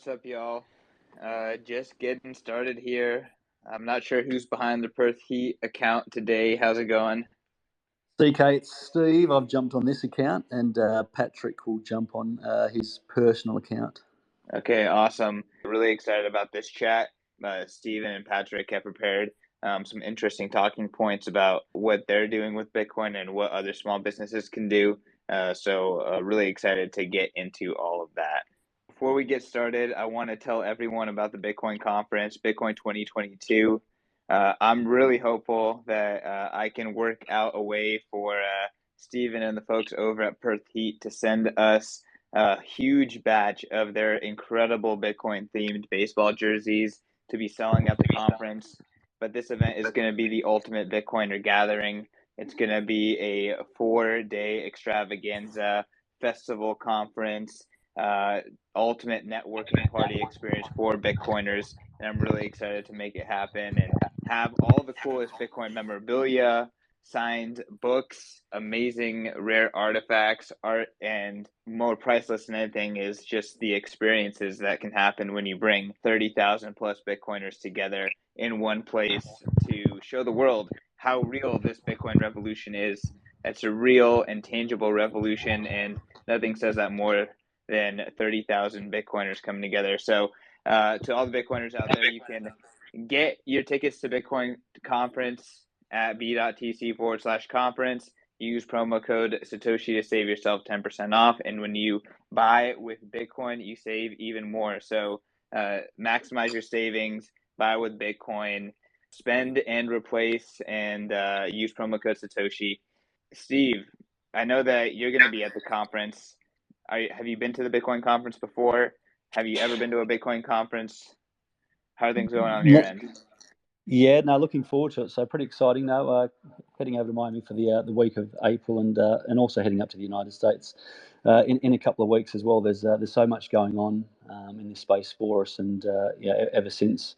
up, y'all? Just getting started here. I'm not sure who's behind the Perth Heat account today. How's it going? CK, it's Steve. I've jumped on this account, and Patrick will jump on his personal account. Okay, awesome. Really excited about this chat. Steven and Patrick have prepared some interesting talking points about what they're doing with Bitcoin and what other small businesses can do. So really excited to get into all of that. Before we get started, I want to tell everyone about the Bitcoin conference, Bitcoin 2022. I'm really hopeful that I can work out a way for Steven and the folks over at Perth Heat to send us a huge batch of their incredible Bitcoin-themed baseball jerseys to be selling at the conference. But this event is going to be the ultimate Bitcoiner gathering. It's going to be a 4-day extravaganza festival conference, ultimate networking party experience for Bitcoiners. And I'm really excited to make it happen and have all the coolest Bitcoin memorabilia, signed books, amazing rare artifacts, art, and more priceless than anything is just the experiences that can happen when you bring 30,000 plus Bitcoiners together in one place to show the world how real this Bitcoin revolution is. It's a real and tangible revolution, and nothing says that more than 30,000 Bitcoiners coming together. So to all the Bitcoiners out there, you can get your tickets to Bitcoin conference at b.tc/conference. Use promo code Satoshi to save yourself 10% off. And when you buy with Bitcoin, you save even more. So maximize your savings, buy with Bitcoin, spend and replace, and use promo code Satoshi. Steve, I know that you're going to be at the conference. Have you been to the Bitcoin conference before? Have you ever been to a Bitcoin conference? How are things going on your end? Yeah, no, looking forward to it. So pretty exciting now. Heading over to Miami for the week of April, and also heading up to the United States in a couple of weeks as well. There's so much going on in this space for us, and ever since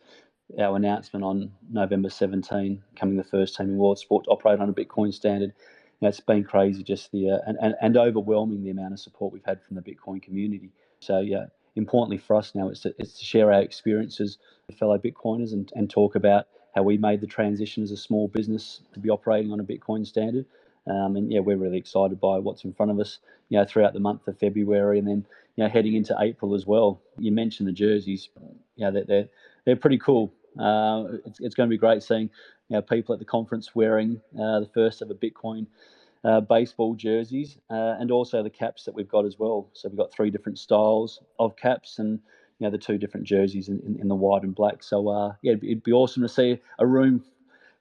our announcement on November 17, becoming the first team in world sport to operate on a Bitcoin standard, it's been crazy. Just the and overwhelming the amount of support we've had from the Bitcoin community. So yeah. Importantly for us now, it's to share our experiences with fellow Bitcoiners and talk about how we made the transition as a small business to be operating on a Bitcoin standard. And yeah, we're really excited by what's in front of us, throughout the month of February, and then, heading into April as well. You mentioned the jerseys, they're pretty cool. It's going to be great seeing, people at the conference wearing the first ever Bitcoin baseball jerseys, and also the caps that we've got as well. So we've got 3 different styles of caps, and the 2 different jerseys in the white and black. So it'd be awesome to see a room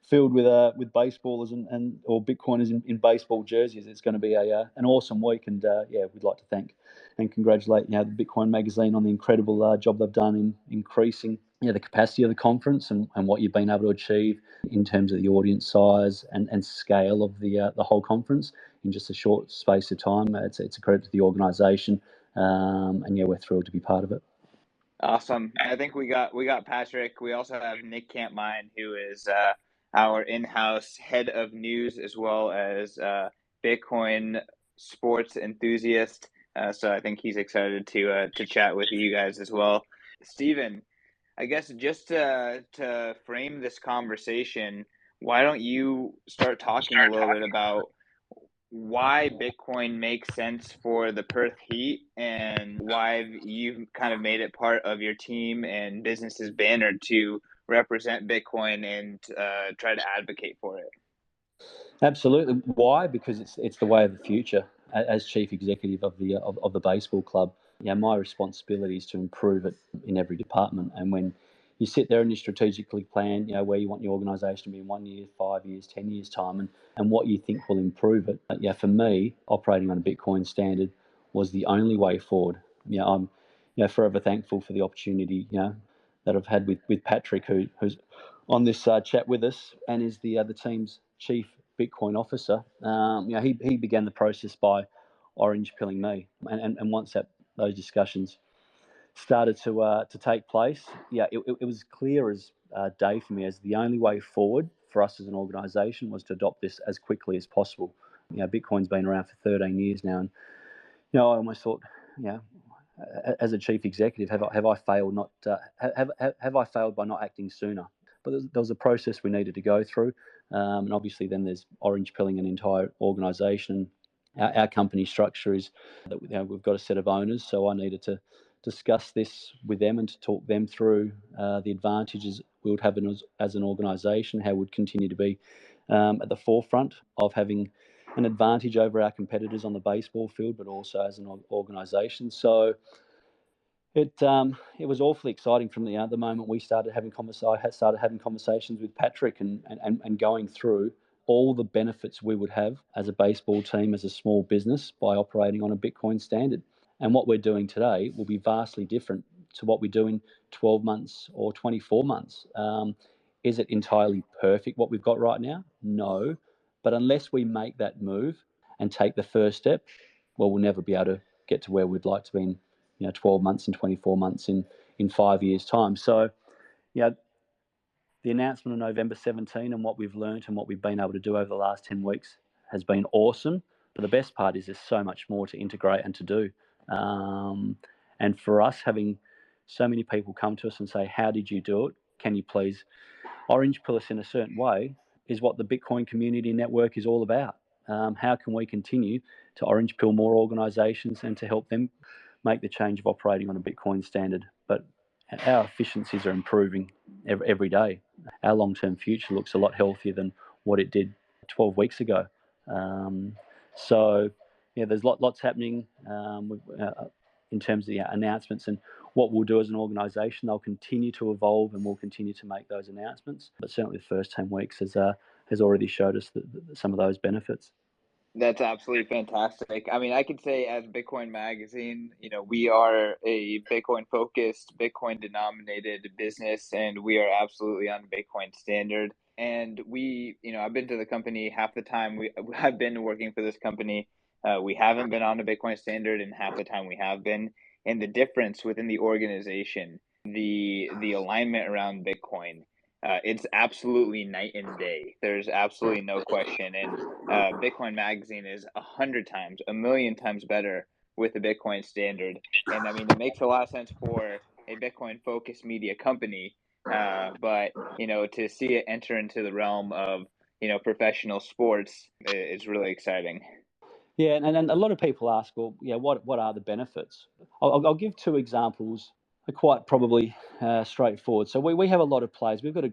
filled with baseballers and or Bitcoiners in baseball jerseys. It's going to be an awesome week, and we'd like to thank and congratulate the Bitcoin magazine on the incredible job they've done in increasing the capacity of the conference and what you've been able to achieve in terms of the audience size and scale of the whole conference in just a short space of time. It's a credit to the organisation, and we're thrilled to be part of it. Awesome. I think we got Patrick. We also have Nick Campmine, who is our in-house head of news as well as Bitcoin sports enthusiast. So I think he's excited to chat with you guys as well. Steven, I guess just to frame this conversation, why don't you start talking a little bit about why Bitcoin makes sense for the Perth Heat and why you've kind of made it part of your team and business's banner to represent Bitcoin and try to advocate for it. Absolutely. Why? Because it's the way of the future. As chief executive of the baseball club, my responsibility is to improve it in every department. And when you sit there and you strategically plan, where you want your organisation to be in 1 year, 5 years, 10 years time, and what you think will improve it. For me, operating on a Bitcoin standard was the only way forward. I'm forever thankful for the opportunity that I've had with Patrick, who's on this chat with us and is the team's chief Bitcoin officer. He began the process by orange pilling me, and once those discussions started to take place, it was clear as day for me as the only way forward for us as an organisation was to adopt this as quickly as possible. Bitcoin's been around for 13 years now, and I almost thought, as a chief executive, have I failed not have I failed by not acting sooner? But there was a process we needed to go through, and obviously then there's orange pilling an entire organisation. Our company structure is that we've got a set of owners, so I needed to discuss this with them and to talk them through the advantages we would have as an organisation, how we'd continue to be at the forefront of having an advantage over our competitors on the baseball field, but also as an organisation. So it was awfully exciting from the moment we started having conversations with Patrick and going through all the benefits we would have as a baseball team, as a small business, by operating on a Bitcoin standard. And what we're doing today will be vastly different to what we do in 12 months or 24 months. Is it entirely perfect what we've got right now? No. But unless we make that move and take the first step, well, we'll never be able to get to where we'd like to be in 12 months and 24 months in 5 years' time. So, the announcement on November 17 and what we've learned and what we've been able to do over the last 10 weeks has been awesome. But the best part is there's so much more to integrate and to do. And for us, having so many people come to us and say, how did you do it? Can you please orange pill us in a certain way, is what the Bitcoin community network is all about. How can we continue to orange pill more organisations and to help them make the change of operating on a Bitcoin standard? But our efficiencies are improving every day. Our long-term future looks a lot healthier than what it did 12 weeks ago. So, there's lots happening in terms of the announcements and what we'll do as an organisation. They'll continue to evolve and we'll continue to make those announcements. But certainly the first 10 weeks has already showed us some of those benefits. That's absolutely fantastic. I mean, I could say as Bitcoin Magazine, we are a Bitcoin focused, Bitcoin denominated business, and we are absolutely on Bitcoin standard. And I've been to the company half the time I've been working for this company. We haven't been on a Bitcoin standard, and half the time we have been. And the difference within the organization, the alignment around Bitcoin, it's absolutely night and day. There's absolutely no question. And Bitcoin Magazine is 100 times, a million times better with the Bitcoin standard. And I mean, it makes a lot of sense for a Bitcoin focused media company, but to see it enter into the realm of professional sports is really exciting. Yeah, and a lot of people ask, well, what are the benefits? I'll give two examples. Are quite probably straightforward. So we have a lot of players. We've got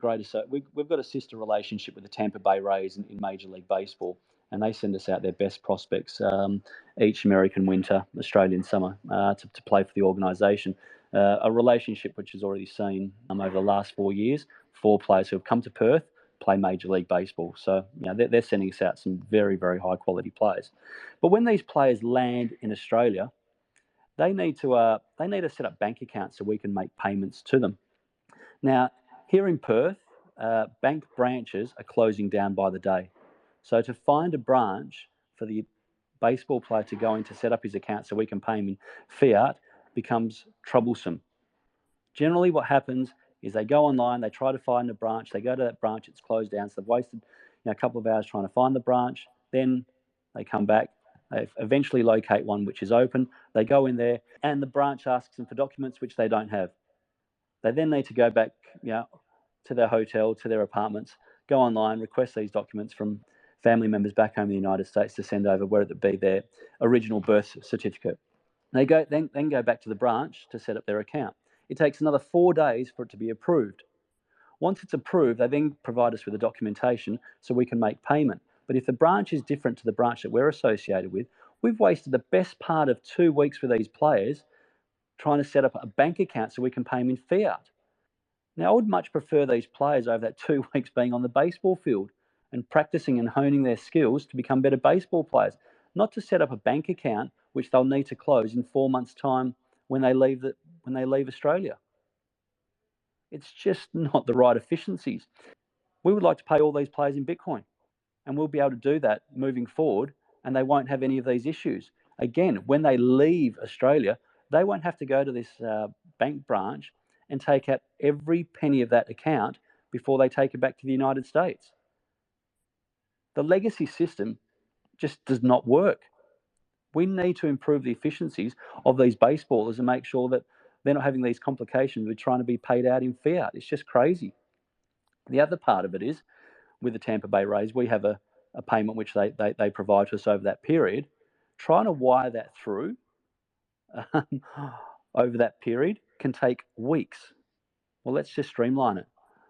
we've got a sister relationship with the Tampa Bay Rays in Major League Baseball, and they send us out their best prospects each American winter, Australian summer to play for the organisation. A relationship which has already seen over the last 4 years 4 players who have come to Perth play Major League Baseball. So they're sending us out some very, very high quality players. But when these players land in Australia, they need to set up bank accounts so we can make payments to them. Now, here in Perth, bank branches are closing down by the day. So to find a branch for the baseball player to go in to set up his account so we can pay him in fiat becomes troublesome. Generally, what happens is they go online, they try to find a branch, they go to that branch, it's closed down, so they've wasted a couple of hours trying to find the branch. Then they come back, they eventually locate one which is open. They go in there, and the branch asks them for documents which they don't have. They then need to go back, to their hotel, to their apartments, go online, request these documents from family members back home in the United States to send over, whether it be their original birth certificate. They then go back to the branch to set up their account. It takes another 4 days for it to be approved. Once it's approved, they then provide us with the documentation so we can make payment. But if the branch is different to the branch that we're associated with, we've wasted the best part of 2 weeks with these players trying to set up a bank account so we can pay them in fiat. Now, I would much prefer these players over that 2 weeks being on the baseball field and practicing and honing their skills to become better baseball players, not to set up a bank account which they'll need to close in 4 months' time when they leave Australia. It's just not the right efficiencies. We would like to pay all these players in Bitcoin, and we'll be able to do that moving forward, and they won't have any of these issues. Again, when they leave Australia, they won't have to go to this bank branch and take out every penny of that account before they take it back to the United States. The legacy system just does not work. We need to improve the efficiencies of these baseballers and make sure that they're not having these complications with trying to be paid out in fiat. It's just crazy. The other part of it is, with the Tampa Bay Rays, we have a payment which they provide to us over that period. Trying to wire that through over that period can take weeks. Well, let's just streamline it.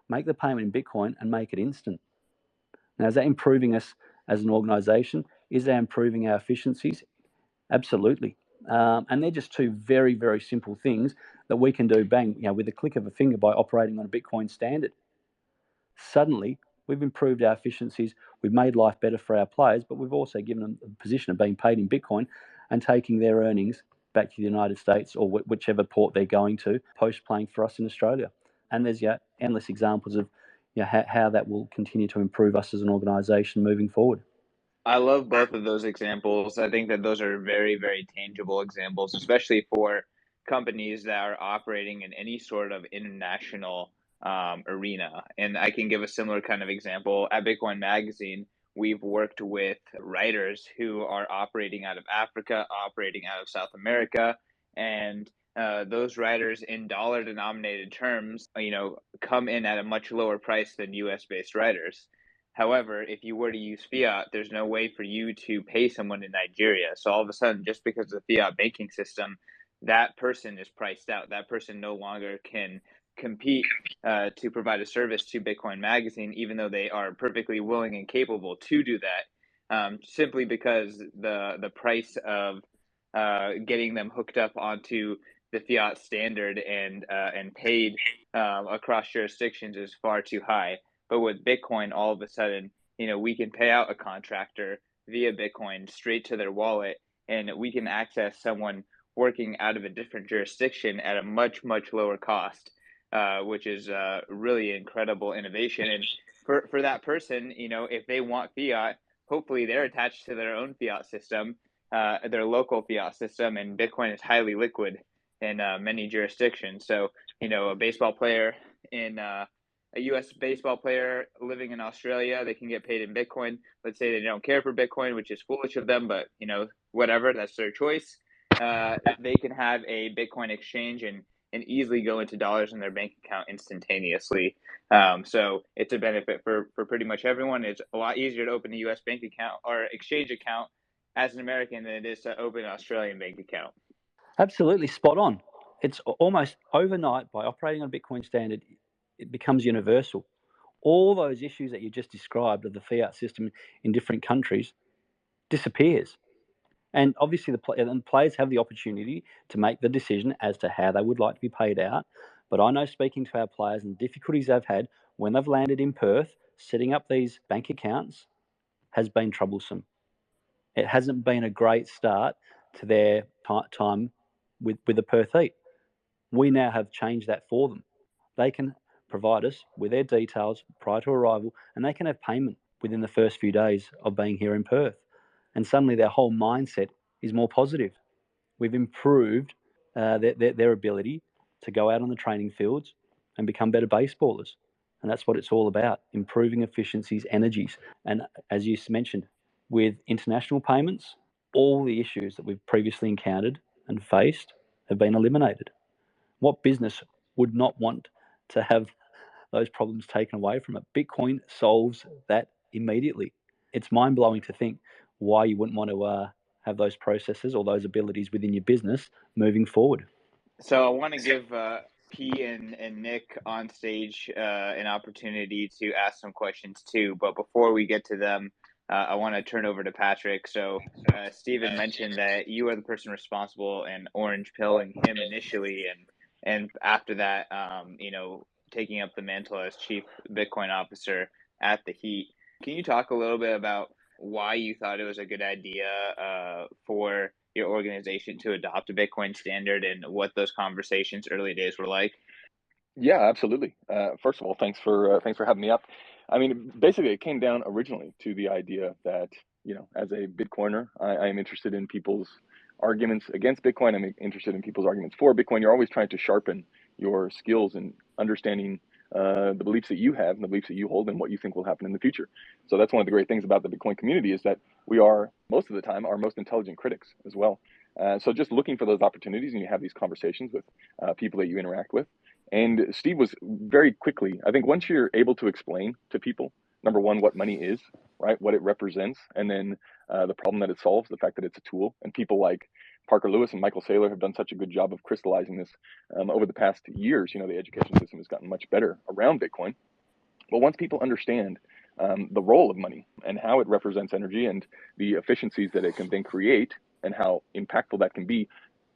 Make the payment in Bitcoin and make it instant. Now, is that improving us as an organisation? Is that improving our efficiencies? Absolutely. And they're just two very, very simple things that we can do, bang, with a click of a finger by operating on a Bitcoin standard. Suddenly, we've improved our efficiencies, we've made life better for our players, but we've also given them the position of being paid in Bitcoin and taking their earnings back to the United States or whichever port they're going to post playing for us in Australia. And there's endless examples of how that will continue to improve us as an organisation moving forward. I love both of those examples. I think that those are very, very tangible examples, especially for companies that are operating in any sort of international arena. And I can give a similar kind of example. At Bitcoin Magazine, we've worked with writers who are operating out of Africa, operating out of South America, and those writers in dollar denominated terms, come in at a much lower price than US based writers. However, if you were to use fiat, there's no way for you to pay someone in Nigeria. So all of a sudden, just because of the fiat banking system, that person is priced out. That person no longer can compete to provide a service to Bitcoin Magazine, even though they are perfectly willing and capable to do that, simply because the price of getting them hooked up onto the fiat standard and paid across jurisdictions is far too high. But with Bitcoin, all of a sudden, we can pay out a contractor via Bitcoin straight to their wallet, and we can access someone working out of a different jurisdiction at a much, much lower cost, which is really incredible innovation. And for that person, if they want fiat, hopefully they're attached to their own fiat system, their local fiat system, and Bitcoin is highly liquid in many jurisdictions. So, a baseball player in a U.S. baseball player living in Australia, they can get paid in Bitcoin. Let's say they don't care for Bitcoin, which is foolish of them, but whatever, that's their choice. They can have a Bitcoin exchange and easily go into dollars in their bank account instantaneously. So it's a benefit for pretty much everyone. It's a lot easier to open a U.S. bank account or exchange account as an American than it is to open an Australian bank account. Absolutely spot on. It's almost overnight, by operating on a Bitcoin standard, it becomes universal. All those issues that you just described of the fiat system in different countries disappears. And obviously, the players have the opportunity to make the decision as to how they would like to be paid out. But I know, speaking to our players and the difficulties they've had when they've landed in Perth, setting up these bank accounts has been troublesome. It hasn't been a great start to their time with the Perth Heat. We now have changed that for them. They can provide us with their details prior to arrival, and they can have payment within the first few days of being here in Perth. And suddenly their whole mindset is more positive. We've improved their ability to go out on the training fields and become better baseballers. And that's what it's all about, improving efficiencies, energies. And as you mentioned, with international payments, all the issues that we've previously encountered and faced have been eliminated. What business would not want to have those problems taken away from it? Bitcoin solves that immediately. It's mind-blowing to think why you wouldn't want to have those processes or those abilities within your business moving forward. So I want to give P and Nick on stage an opportunity to ask some questions too. But before we get to them, I want to turn over to Patrick. So Stephen mentioned that you are the person responsible in orange pilling him initially, and after that, taking up the mantle as chief Bitcoin officer at the Heat. Can you talk a little bit about why you thought it was a good idea for your organization to adopt a Bitcoin standard and what those conversations early days were like? Yeah, absolutely. First of all, thanks for having me up. I mean, basically, it came down originally to the idea that, as a Bitcoiner, I am interested in people's arguments against Bitcoin. I'm interested in people's arguments for Bitcoin. You're always trying to sharpen your skills and understanding the beliefs that you have and the beliefs that you hold and what you think will happen in the future. So that's one of the great things about the Bitcoin community, is that we are, most of the time, our most intelligent critics as well. So just looking for those opportunities, and you have these conversations with people that you interact with. And Steve was very quickly, I think once you're able to explain to people, number one, what money is, right, what it represents, and then the problem that it solves, the fact that it's a tool, and people like Parker Lewis and Michael Saylor have done such a good job of crystallizing this over the past years. The education system has gotten much better around Bitcoin. But once people understand the role of money and how it represents energy and the efficiencies that it can then create and how impactful that can be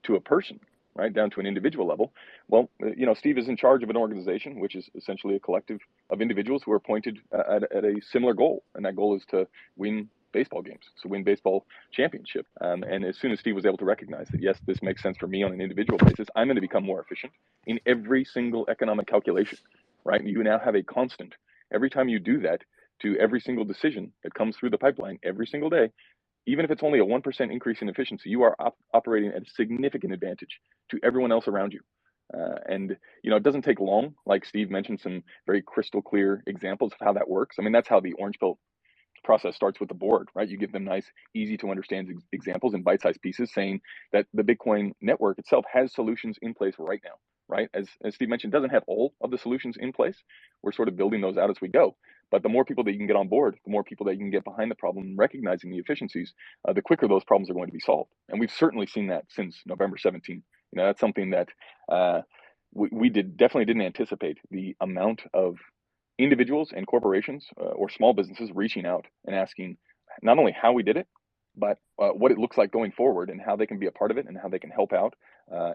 to a person, right, down to an individual level. Well, Steve is in charge of an organization, which is essentially a collective of individuals who are appointed at a similar goal. And that goal is to win baseball games, to win baseball championship. And as soon as Steve was able to recognize that, yes, this makes sense for me on an individual basis, I'm going to become more efficient in every single economic calculation, right? You now have a constant. Every time you do that to every single decision that comes through the pipeline every single day, even if it's only a 1% increase in efficiency, you are operating at a significant advantage to everyone else around you. And it doesn't take long. Like Steve mentioned, some very crystal clear examples of how that works. I mean, that's how the Orange Pill process starts with the board, right? You give them nice, easy to understand examples in bite-sized pieces, saying that the Bitcoin network itself has solutions in place right now, right? As Steve mentioned, doesn't have all of the solutions in place. We're sort of building those out as we go. But the more people that you can get on board, the more people that you can get behind the problem, recognizing the efficiencies, the quicker those problems are going to be solved. And we've certainly seen that since November 17th. That's something that we definitely didn't anticipate, the amount of individuals and corporations or small businesses reaching out and asking not only how we did it, but what it looks like going forward and how they can be a part of it and how they can help out.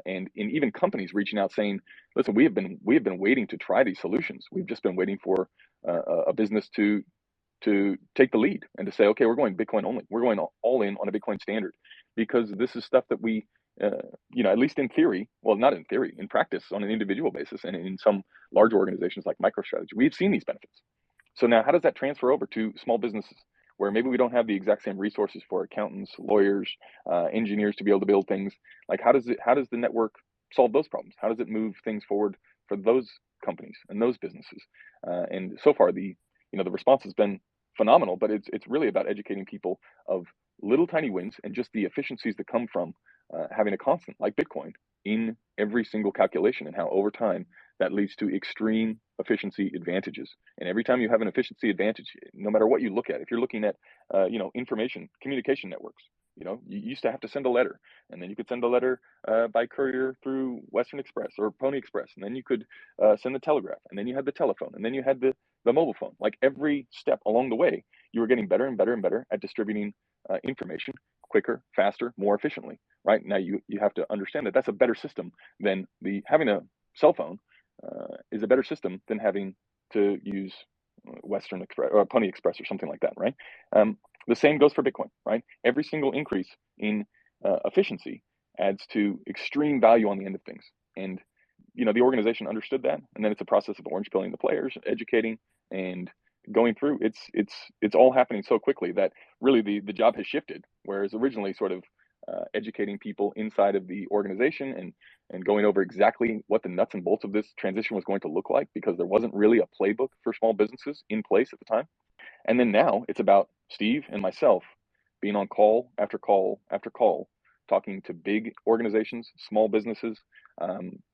And even companies reaching out saying, listen, we have been waiting to try these solutions. We've just been waiting for a business to take the lead and to say, okay, we're going Bitcoin only. We're going all in on a Bitcoin standard, because this is stuff that we, at least in theory, well, not in theory, in practice, on an individual basis, and in some large organizations like MicroStrategy, we've seen these benefits. So now, how does that transfer over to small businesses, where maybe we don't have the exact same resources for accountants, lawyers, engineers to be able to build things? Like, how does the network solve those problems? How does it move things forward for those companies and those businesses? And so far, the response has been phenomenal, but it's really about educating people of little tiny wins and just the efficiencies that come from having a constant like Bitcoin in every single calculation, and how over time that leads to extreme efficiency advantages. And every time you have an efficiency advantage, no matter what you look at, if you're looking at information communication networks, you used to have to send a letter, and then you could send a letter by courier through Western Express or Pony Express, and then you could send the telegraph, and then you had the telephone, and then you had the mobile phone. Like, every step along the way, you were getting better and better and better at distributing information quicker, faster, more efficiently. Right now, you have to understand that that's a better system than having a cell phone is a better system than having to use Western Express or Pony Express or something like that, right? The same goes for Bitcoin, right? Every single increase in efficiency adds to extreme value on the end of things. And, the organization understood that. And then it's a process of orange pilling the players, educating, and going through. It's all happening so quickly that really the job has shifted, whereas originally sort of educating people inside of the organization and going over exactly what the nuts and bolts of this transition was going to look like, because there wasn't really a playbook for small businesses in place at the time. And then now it's about Steve and myself being on call after call after call, talking to big organizations, small businesses,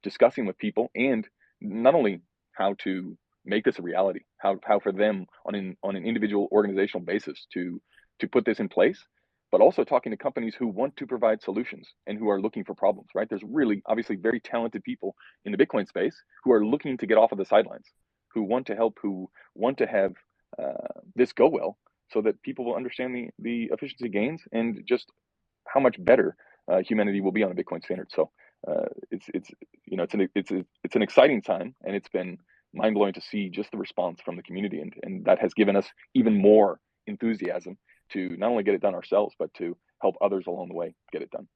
discussing with people, and not only how to make this a reality, how for them on an individual organizational basis to put this in place, but also talking to companies who want to provide solutions and who are looking for problems, right? There's really obviously very talented people in the Bitcoin space who are looking to get off of the sidelines, who want to help, who want to have this go well, so that people will understand the efficiency gains and just how much better humanity will be on a Bitcoin standard. So it's an exciting time, and it's been mind blowing to see just the response from the community, and that has given us even more enthusiasm to not only get it done ourselves, but to help others along the way get it done.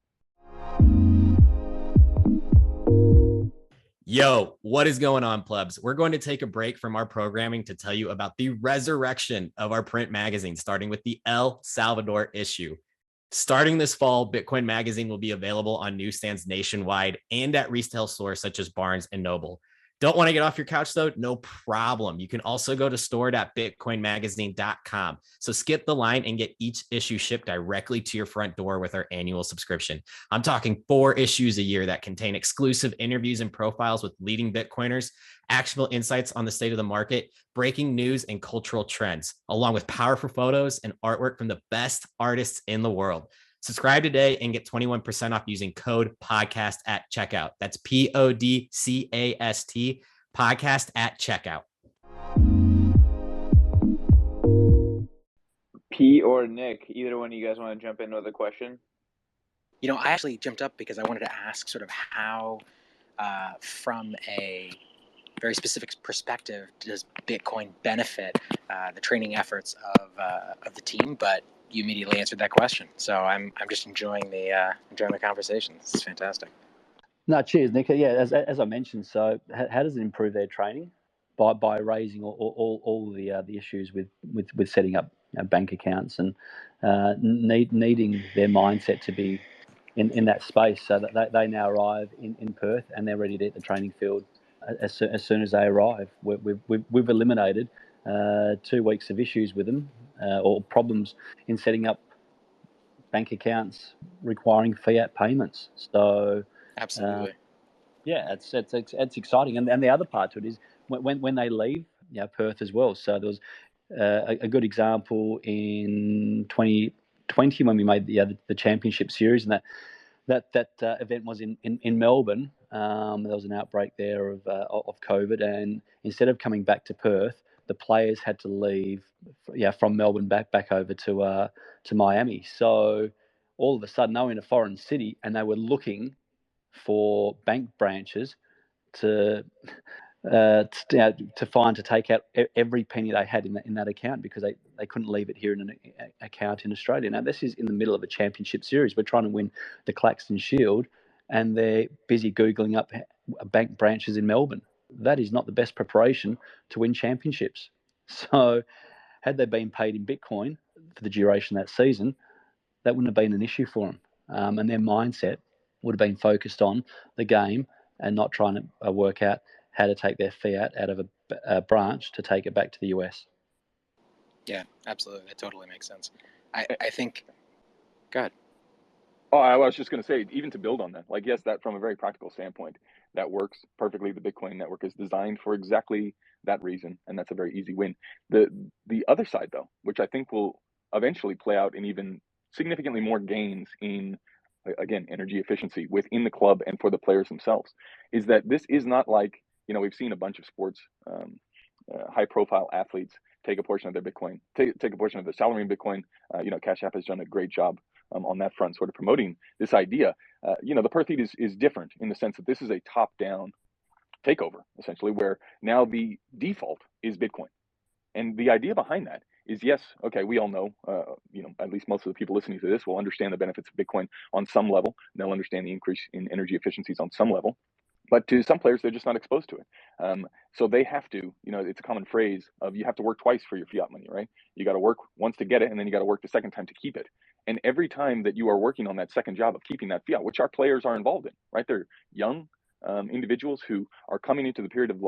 Yo, what is going on, plebs? We're going to take a break from our programming to tell you about the resurrection of our print magazine, starting with the El Salvador issue. Starting this fall, Bitcoin Magazine will be available on newsstands nationwide and at retail stores such as Barnes and Noble. Don't want to get off your couch though? No problem. You can also go to store.bitcoinmagazine.com. So skip the line and get each issue shipped directly to your front door with our annual subscription. I'm talking 4 issues a year that contain exclusive interviews and profiles with leading Bitcoiners, actionable insights on the state of the market, breaking news and cultural trends, along with powerful photos and artwork from the best artists in the world. Subscribe today and get 21% off using code podcast at checkout. That's PODCAST podcast at checkout. P or Nick, either one of you guys want to jump in with a question? You know, I actually jumped up because I wanted to ask sort of how, from a very specific perspective, does Bitcoin benefit the training efforts of the team? But you immediately answered that question, so I'm just enjoying the conversation. This is fantastic. No, cheers, Nick. Yeah, as I mentioned, so how does it improve their training? By raising all the issues with setting up bank accounts and needing their mindset to be in that space, so that they now arrive in Perth and they're ready to hit the training field as soon as they arrive. We've eliminated 2 weeks of issues with them or problems in setting up bank accounts requiring fiat payments. So Absolutely. yeah, it's exciting, and the other part to it is when they leave, Perth as well. So there was a good example in 2020 when we made the championship series, and that event was in Melbourne. There was an outbreak there of COVID, and instead of coming back to Perth, the players had to leave, from Melbourne back over to Miami. So all of a sudden, they were in a foreign city, and they were looking for bank branches to take out every penny they had in that account, because they couldn't leave it here in an account in Australia. Now, this is in the middle of a championship series. We're trying to win the Claxton Shield, and they're busy Googling up bank branches in Melbourne. That is not the best preparation to win championships. So had they been paid in Bitcoin for the duration of that season, that wouldn't have been an issue for them. And their mindset would have been focused on the game and not trying to work out how to take their fiat out of a branch to take it back to the US. Yeah, absolutely. That totally makes sense. I think, go ahead. Oh, I was just going to say, even to build on that, like, yes, that from a very practical standpoint, that works perfectly. The Bitcoin network is designed for exactly that reason, and that's a very easy win. The other side, though, which I think will eventually play out in even significantly more gains in, again, energy efficiency within the club and for the players themselves, is that this is not like, we've seen a bunch of sports, high-profile athletes take a portion of their Bitcoin, take a portion of their salary in Bitcoin. Cash App has done a great job on that front, sort of promoting this idea. The Perth Heat is different in the sense that this is a top-down takeover, essentially, where now the default is Bitcoin. And the idea behind that is, yes, okay, we all know, at least most of the people listening to this will understand the benefits of Bitcoin on some level. They'll understand the increase in energy efficiencies on some level. But to some players, they're just not exposed to it. So they have to, it's a common phrase of you have to work twice for your fiat money, right? You got to work once to get it, and then you got to work the second time to keep it. And every time that you are working on that second job of keeping that fiat, which our players are involved in, right? They're young individuals who are coming into the period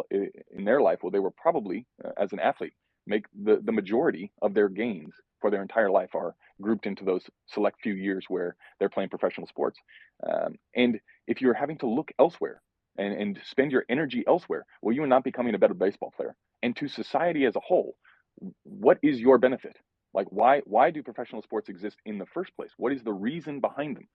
in their life where they were probably, as an athlete, make the majority of their gains for their entire life are grouped into those select few years where they're playing professional sports. And if you're having to look elsewhere, and spend your energy elsewhere, well, you are not becoming a better baseball player. And to society as a whole, what is your benefit? Like, why do professional sports exist in the first place? What is the reason behind them?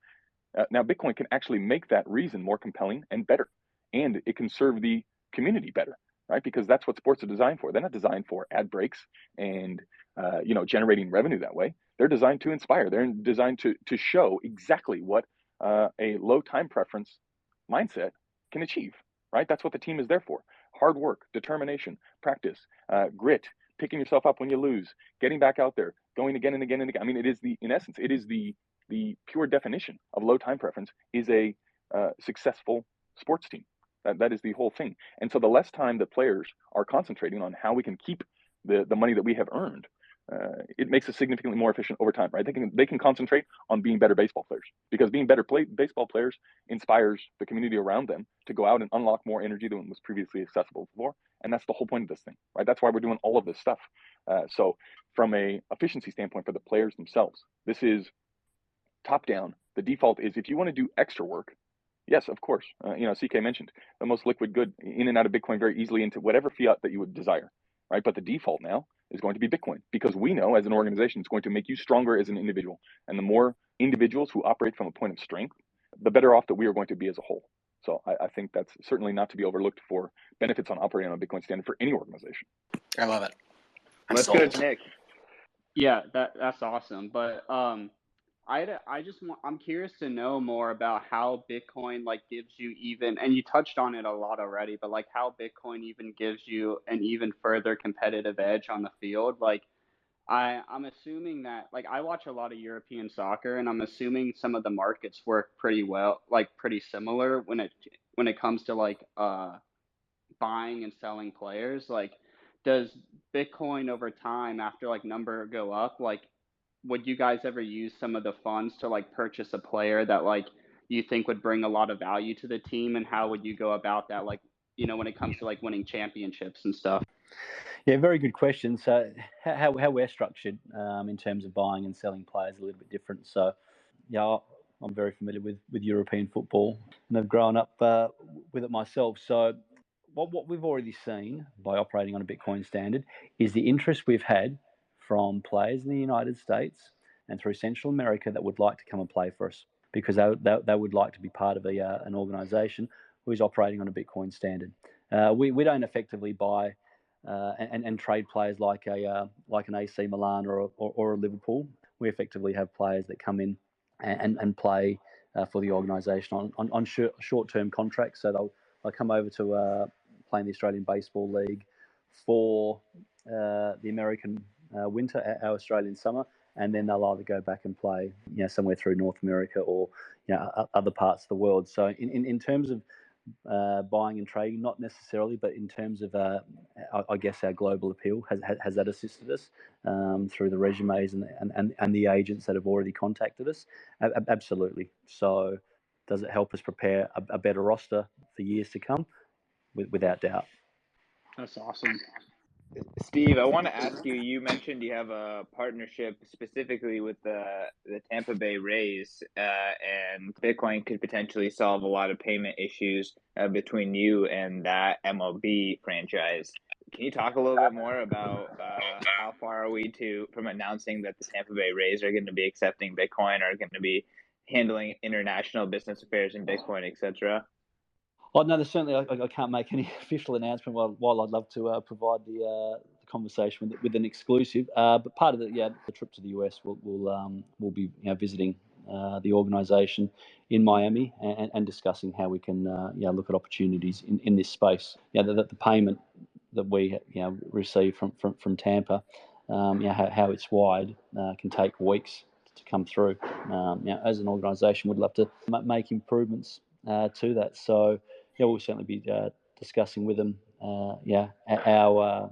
Now, Bitcoin can actually make that reason more compelling and better, and it can serve the community better, right? Because that's what sports are designed for. They're not designed for ad breaks and generating revenue that way. They're designed to inspire. They're designed to show exactly what a low time preference mindset can achieve, right? That's what the team is there for. Hard work, determination, practice, grit, picking yourself up when you lose, getting back out there, going again and again and again. I mean, in essence, it is the pure definition of low time preference is a successful sports team. That is the whole thing. And so the less time that players are concentrating on how we can keep the money that we have earned, it makes us significantly more efficient over time, right? They can concentrate on being better baseball players, because being better baseball players inspires the community around them to go out and unlock more energy than was previously accessible before. And that's the whole point of this thing, right? That's why we're doing all of this stuff. So from a efficiency standpoint for the players themselves, this is top down. The default is, if you want to do extra work, yes, of course. CK mentioned the most liquid good in and out of Bitcoin very easily into whatever fiat that you would desire, right? But the default now is going to be Bitcoin, because we know as an organization it's going to make you stronger as an individual. And the more individuals who operate from a point of strength, the better off that we are going to be as a whole. So I think that's certainly not to be overlooked for benefits on operating on a Bitcoin standard for any organization. I love it. Let's go to Nick. Yeah, that's awesome. But I'm curious to know more about how Bitcoin gives you even, and you touched on it a lot already, but how Bitcoin even gives you an even further competitive edge on the field. I'm assuming that I watch a lot of European soccer, and I'm assuming some of the markets work pretty well, pretty similar when it comes to buying and selling players. Does Bitcoin over time, after number go up, would you guys ever use some of the funds to purchase a player that you think would bring a lot of value to the team, and how would you go about that when it comes to winning championships and stuff? Yeah, very good question. So how we're structured in terms of buying and selling players is a little bit different. So yeah, I'm very familiar with European football, and I've grown up with it myself. So what we've already seen by operating on a Bitcoin standard is the interest we've had from players in the United States and through Central America that would like to come and play for us, because they would like to be part of an organisation who is operating on a Bitcoin standard. We don't effectively buy and trade players like an AC Milan or a Liverpool. We effectively have players that come in and play for the organisation on short-term contracts. So they'll come over to play in the Australian Baseball League for the American winter, our Australian summer, and then they'll either go back and play somewhere through North America or other parts of the world. So in terms of buying and trading, not necessarily, but in terms of I guess our global appeal has that assisted us through the resumes and the agents that have already contacted us? Absolutely. So does it help us prepare a better roster for years to come? Without doubt. That's awesome. Steve, I want to ask you, you mentioned you have a partnership specifically with the Tampa Bay Rays, and Bitcoin could potentially solve a lot of payment issues between you and that MLB franchise. Can you talk a little bit more about how far are we from announcing that the Tampa Bay Rays are going to be accepting Bitcoin, or going to be handling international business affairs in Bitcoin, etc.? Oh no, certainly I can't make any official announcement. While I'd love to provide the conversation with an exclusive, but part of the trip to the US, we'll be visiting the organisation in Miami and discussing how we can look at opportunities in this space. The payment that we receive from Tampa, how it's wide can take weeks to come through. As an organisation, we'd love to make improvements to that. So we'll certainly be discussing with them our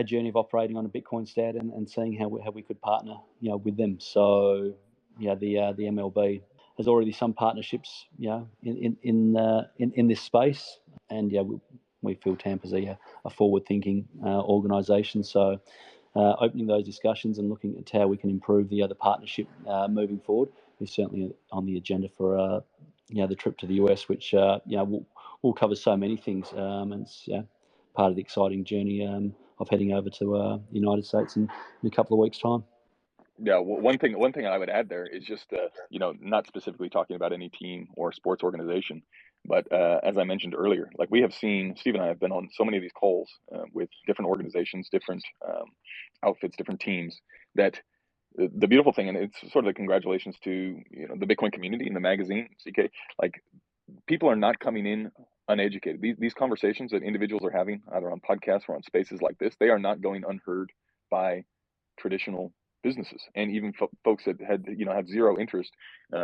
journey of operating on a Bitcoin standard and seeing how we could partner with them. So the MLB has already some partnerships in this space, and we feel Tampa's a forward thinking organisation. So opening those discussions and looking at how we can improve the partnership moving forward is certainly on the agenda for the trip to the US, which will cover so many things, and it's part of the exciting journey of heading over to the United States in a couple of weeks' time. Yeah, one thing I would add there is just not specifically talking about any team or sports organization, but as I mentioned earlier, we have seen, Steve and I have been on so many of these calls with different organizations, different outfits, different teams, that the beautiful thing, and it's sort of the congratulations to the Bitcoin community and the magazine, CK, people are not coming in uneducated. These conversations that individuals are having, either on podcasts or on spaces like this, they are not going unheard by traditional businesses, and even folks that had zero interest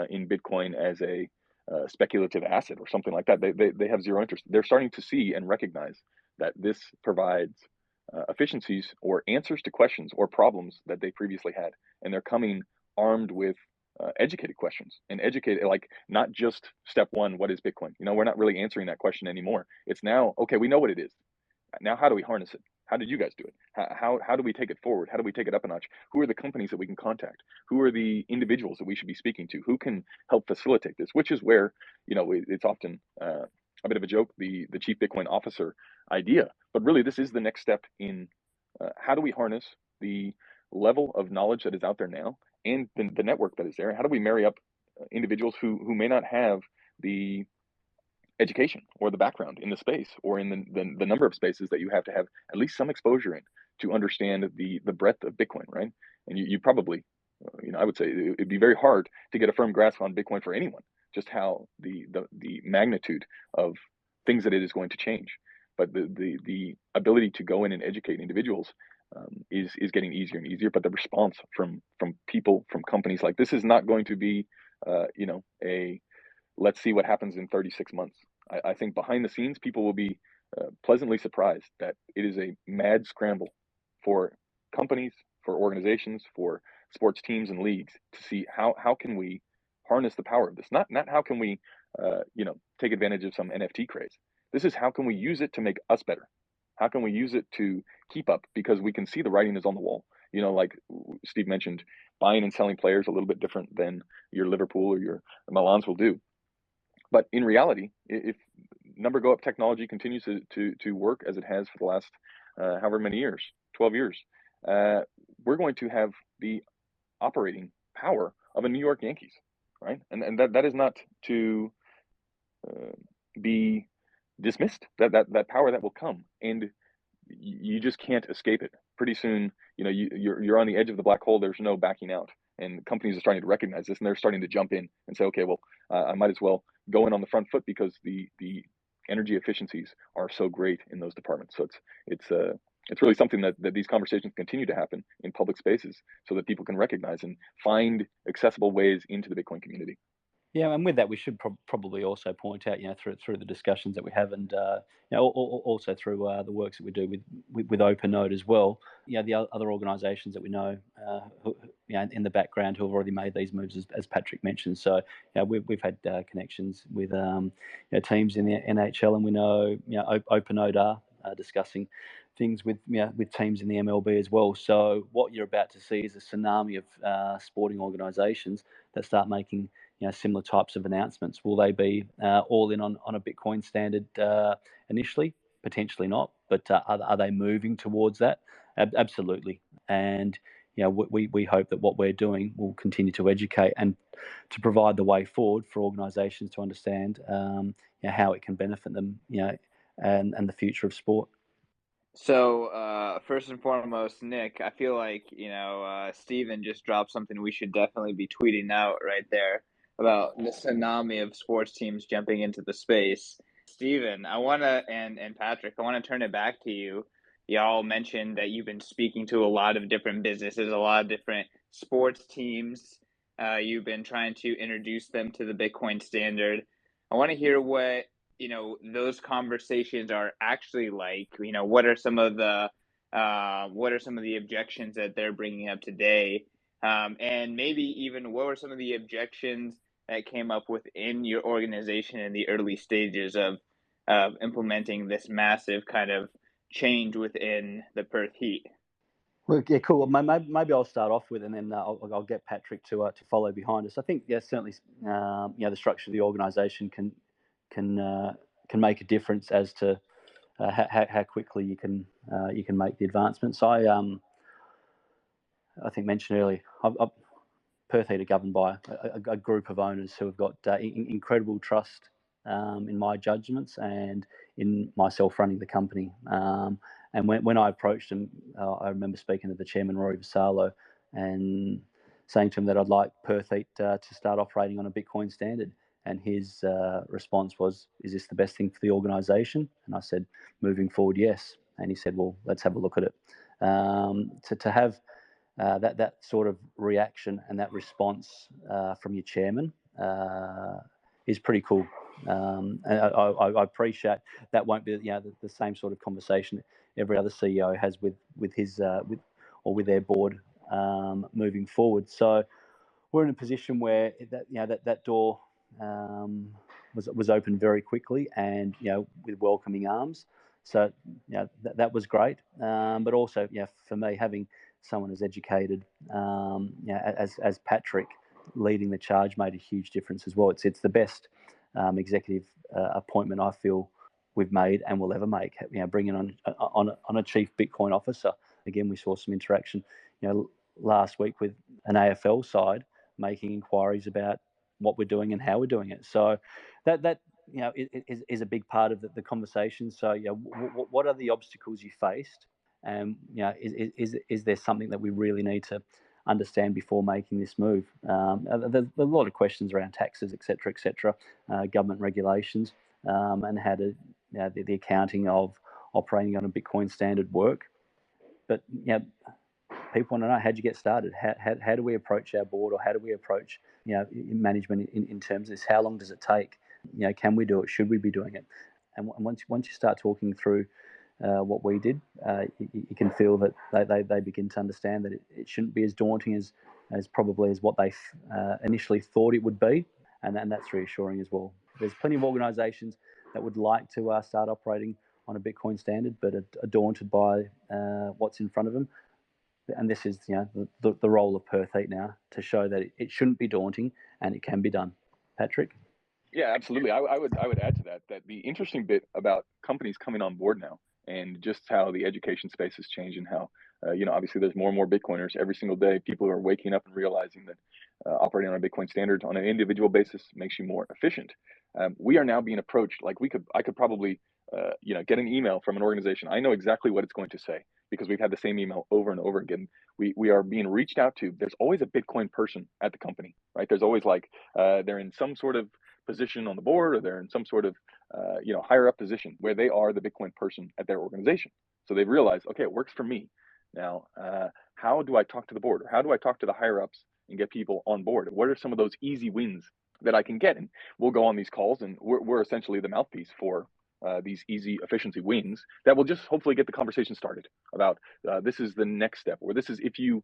in Bitcoin as a speculative asset or something like that. They have zero interest. They're starting to see and recognize that this provides efficiencies or answers to questions or problems that they previously had, and they're coming armed with educated questions and educated, like, not just step one, what is Bitcoin? We're not really answering that question anymore. It's now, okay, we know what it is. Now, how do we harness it? How did you guys do it? How do we take it forward? How do we take it up a notch? Who are the companies that we can contact? Who are the individuals that we should be speaking to? Who can help facilitate this? Which is where, it's often a bit of a joke, the chief Bitcoin officer idea. But really, this is the next step in how do we harness the level of knowledge that is out there now and the network that is there? How do we marry up individuals who may not have the education or the background in the space or in the number of spaces that you have to have at least some exposure in to understand the breadth of Bitcoin, right? And you probably, I would say it'd be very hard to get a firm grasp on Bitcoin for anyone, just how the magnitude of things that it is going to change. But the ability to go in and educate individuals is getting easier and easier. But the response from people, from companies, like, this is not going to be, a let's see what happens in 36 months. I think behind the scenes, people will be pleasantly surprised that it is a mad scramble for companies, for organizations, for sports teams and leagues to see how can we harness the power of this. Not how can we, take advantage of some NFT craze. This is how can we use it to make us better. How can we use it to keep up? Because we can see the writing is on the wall. Like Steve mentioned, buying and selling players a little bit different than your Liverpool or your Milans will do. But in reality, if number go up technology continues to work as it has for the last however many years, 12 years, we're going to have the operating power of a New York Yankees, right? And that is not to be dismissed. That power that will come, and you just can't escape it. Pretty soon, you're on the edge of the black hole. There's no backing out. And companies are starting to recognize this, and they're starting to jump in and say, okay, well, I might as well go in on the front foot because the energy efficiencies are so great in those departments. So it's really something that these conversations continue to happen in public spaces so that people can recognize and find accessible ways into the Bitcoin community. Yeah, and with that, we should probably also point out, through the discussions that we have, and also through the works that we do with OpenNode as well. The other organisations that we know, in the background, who have already made these moves, as Patrick mentioned. So, we've had connections with teams in the NHL, and we know, OpenNode are discussing things with teams in the MLB as well. So, what you're about to see is a tsunami of sporting organisations that start making similar types of announcements. Will they be all in on a Bitcoin standard initially? Potentially not, but are they moving towards that? Absolutely. And we hope that what we're doing will continue to educate and to provide the way forward for organisations to understand how it can benefit them, and the future of sport. So, first and foremost, Nick, I feel like, Steven just dropped something we should definitely be tweeting out right there about the tsunami of sports teams jumping into the space. Steven, and Patrick, I want to turn it back to you. Y'all mentioned that you've been speaking to a lot of different businesses, a lot of different sports teams. You've been trying to introduce them to the Bitcoin standard. I want to hear what those conversations are actually like. What are some of the objections that they're bringing up today, and maybe even what were some of the objections that came up within your organization in the early stages of implementing this massive kind of change within the Perth Heat? Well, yeah, cool. Maybe I'll start off with, and then I'll get Patrick to follow behind us. I think, certainly, the structure of the organisation can make a difference as to how quickly you can make the advancements. I think mentioned earlier, Perth Heat are governed by a group of owners who have got incredible trust in my judgments and in myself running the company. And when I approached him, I remember speaking to the chairman, Rory Vassallo, and saying to him that I'd like Perth Heat to start operating on a Bitcoin standard. And his response was, "Is this the best thing for the organisation?" And I said, "Moving forward, yes." And he said, "Well, let's have a look at it." To have that sort of reaction and that response from your chairman is pretty cool. And I appreciate that won't be the same sort of conversation every other CEO has with his with their board moving forward. So we're in a position where that door was opened very quickly, and with welcoming arms. So that was great. But also for me, having someone as educated as Patrick leading the charge made a huge difference as well. It's the best executive appointment I feel we've made and will ever make. Bringing on a chief Bitcoin officer. Again, we saw some interaction last week with an AFL side making inquiries about what we're doing and how we're doing it. So that is a big part of the conversation. So what are the obstacles you faced, and is there something that we really need to understand before making this move? There's a lot of questions around taxes, etc., government regulations, and how to the accounting of operating on a Bitcoin standard work. But people want to know, how'd you get started? How do we approach our board, or how do we approach management in terms of this? How long does it take? Can we do it? Should we be doing it? And once you start talking through what we did, you can feel that they begin to understand that it shouldn't be as daunting as probably as what they initially thought it would be, and that's reassuring as well. There's plenty of organisations that would like to start operating on a Bitcoin standard, but are daunted by what's in front of them. And this is the role of Perth Heat now, to show that it shouldn't be daunting and it can be done. Patrick? Yeah, absolutely. I would add to that the interesting bit about companies coming on board now, and just how the education space has changed, and how obviously there's more and more Bitcoiners every single day. People are waking up and realizing that operating on a Bitcoin standard on an individual basis makes you more efficient. We are now being approached like I could probably get an email from an organization. I know exactly what it's going to say because we've had the same email over and over again. We are being reached out to. There's always a Bitcoin person at the company, right? There's always they're in some sort of position on the board, or they're in some sort of higher up position where they are the Bitcoin person at their organization. So they've realized, okay, it works for me. Now, how do I talk to the board, or how do I talk to the higher ups and get people on board? What are some of those easy wins that I can get? And we'll go on these calls, and we're essentially the mouthpiece for these easy efficiency wins that will just hopefully get the conversation started about this is the next step, or this is if you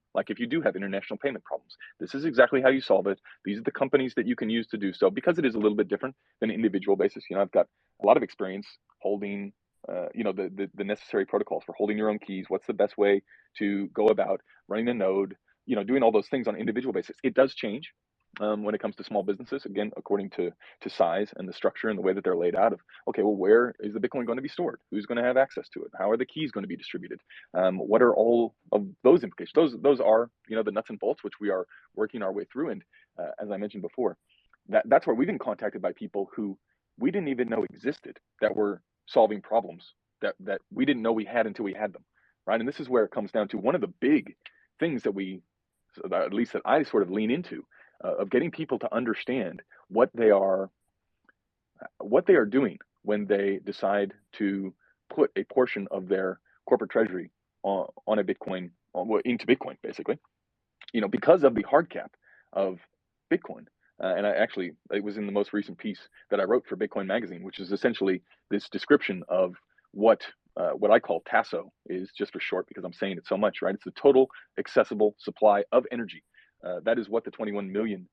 do have international payment problems, this is exactly how you solve it. These are the companies that you can use to do so, because it is a little bit different than an individual basis. I've got a lot of experience holding the necessary protocols for holding your own keys. What's the best way to go about running a node, doing all those things on an individual basis. It does change when it comes to small businesses, again, according to size and the structure and the way that they're laid out of, okay, well, where is the Bitcoin going to be stored? Who's going to have access to it? How are the keys going to be distributed? What are all of those implications? Those are, the nuts and bolts, which we are working our way through. And as I mentioned before, that's where we've been contacted by people who we didn't even know existed, that were solving problems that we didn't know we had until we had them, right? And this is where it comes down to one of the big things that at least that I sort of lean into, of getting people to understand what they are doing when they decide to put a portion of their corporate treasury on a Bitcoin, into Bitcoin, basically, because of the hard cap of Bitcoin. And it was in the most recent piece that I wrote for Bitcoin Magazine, which is essentially this description of what I call TASO is, just for short, because I'm saying it so much, right? It's the total accessible supply of energy. That is what the 21 million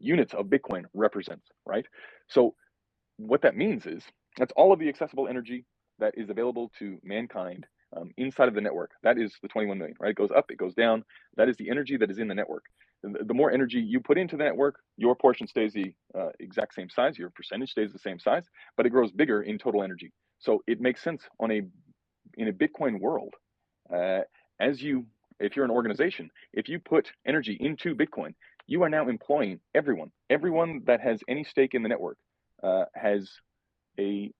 units of Bitcoin represents, right? So what that means is that's all of the accessible energy that is available to mankind inside of the network. That is the 21 million, right? It goes up, it goes down. That is the energy that is in the network. The more energy you put into the network, your portion stays the exact same size, your percentage stays the same size, but it grows bigger in total energy. So it makes sense in a Bitcoin world, if you're an organization, if you put energy into Bitcoin, you are now employing everyone that has any stake in the network, has a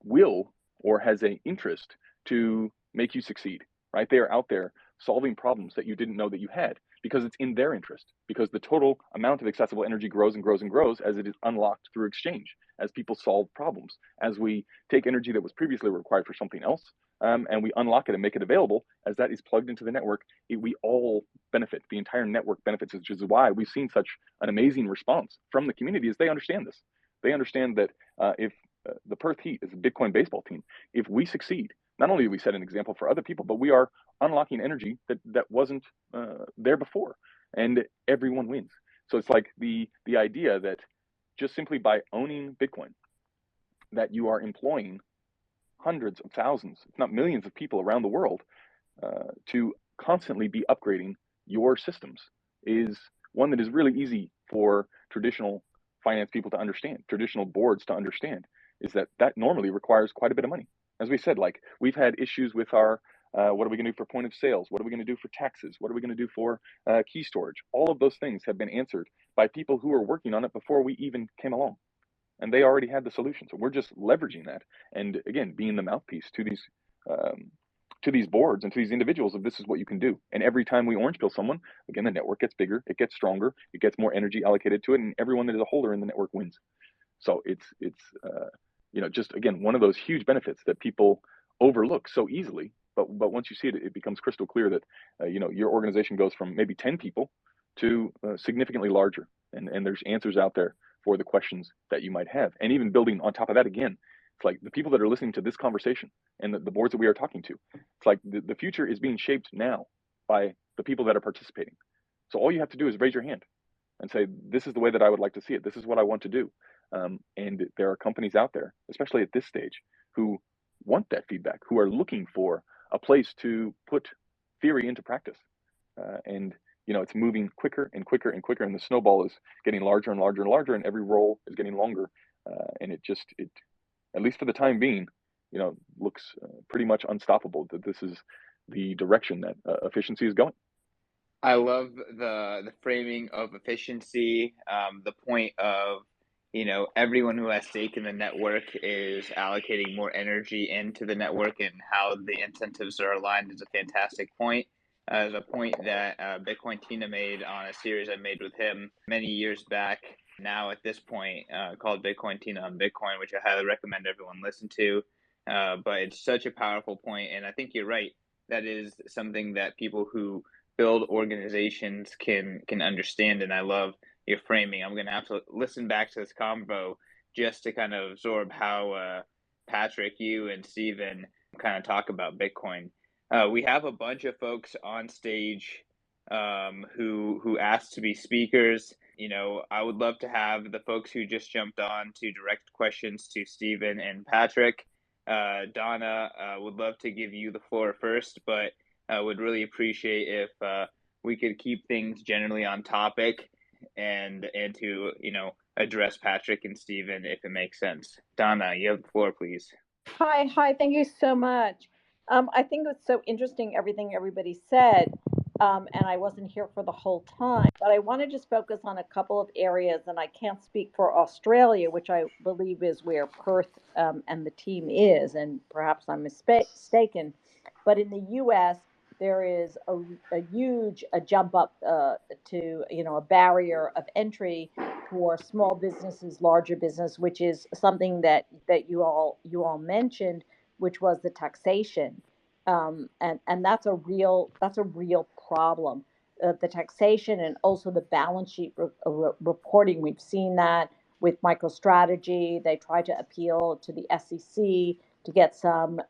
will or has an interest to make you succeed, right? They are out there solving problems that you didn't know that you had, because it's in their interest, because the total amount of accessible energy grows and grows and grows as it is unlocked through exchange, as people solve problems, as we take energy that was previously required for something else, and we unlock it and make it available, as that is plugged into the network. We all benefit. The entire network benefits, which is why we've seen such an amazing response from the community, as they understand this. They understand that if the Perth Heat is a Bitcoin baseball team, if we succeed, not only do we set an example for other people, but we are unlocking energy that wasn't there before, and everyone wins. So it's like the idea that just simply by owning Bitcoin, that you are employing hundreds of thousands, if not millions of people around the world to constantly be upgrading your systems is one that is really easy for traditional finance people to understand, traditional boards to understand, is that normally requires quite a bit of money. As we said, like we've had issues with our what are we going to do for point of sales? What are we going to do for taxes? What are we going to do for key storage? All of those things have been answered by people who were working on it before we even came along. And they already had the solution. So we're just leveraging that. And again, being the mouthpiece to these boards and to these individuals of this is what you can do. And every time we orange pill someone, again, the network gets bigger, it gets stronger, it gets more energy allocated to it, and everyone that is a holder in the network wins. So it's just again, one of those huge benefits that people overlook so easily. But once you see it, it becomes crystal clear that your organization goes from maybe 10 people to significantly larger, and there's answers out there for the questions that you might have. And even building on top of that, again, it's like the people that are listening to this conversation and the boards that we are talking to, it's like the future is being shaped now by the people that are participating. So all you have to do is raise your hand and say, this is the way that I would like to see it. This is what I want to do. And there are companies out there, especially at this stage, who want that feedback, who are looking for a place to put theory into practice. And it's moving quicker and quicker and quicker, and the snowball is getting larger and larger and larger, and every roll is getting longer. And it at least for the time being, looks pretty much unstoppable, that this is the direction that efficiency is going. I love the framing of efficiency, the point of, everyone who has stake in the network is allocating more energy into the network, and how the incentives are aligned is a fantastic point. As a point that Bitcoin Tina made on a series I made with him many years back, now at this point, called Bitcoin Tina on Bitcoin, which I highly recommend everyone listen to. But it's such a powerful point, and I think you're right. That is something that people who build organizations can understand, and I love your framing. I'm going to have to listen back to this convo just to kind of absorb how Patrick, you, and Steven kind of talk about Bitcoin. We have a bunch of folks on stage who asked to be speakers. I would love to have the folks who just jumped on to direct questions to Steven and Patrick. Donna, would love to give you the floor first, but I would really appreciate if we could keep things generally on topic and to address Patrick and Steven if it makes sense. Donna, you have the floor, please. Hi, thank you so much. I think it's so interesting everything everybody said, and I wasn't here for the whole time, but I want to just focus on a couple of areas, and I can't speak for Australia, which I believe is where Perth and the team is, and perhaps I'm mistaken, but in the U.S., there is a huge jump up to a barrier of entry for small businesses, larger business, which is something that you all mentioned, which was the taxation, and that's a real problem. The taxation and also the balance sheet reporting. We've seen that with MicroStrategy. They try to appeal to the SEC to get some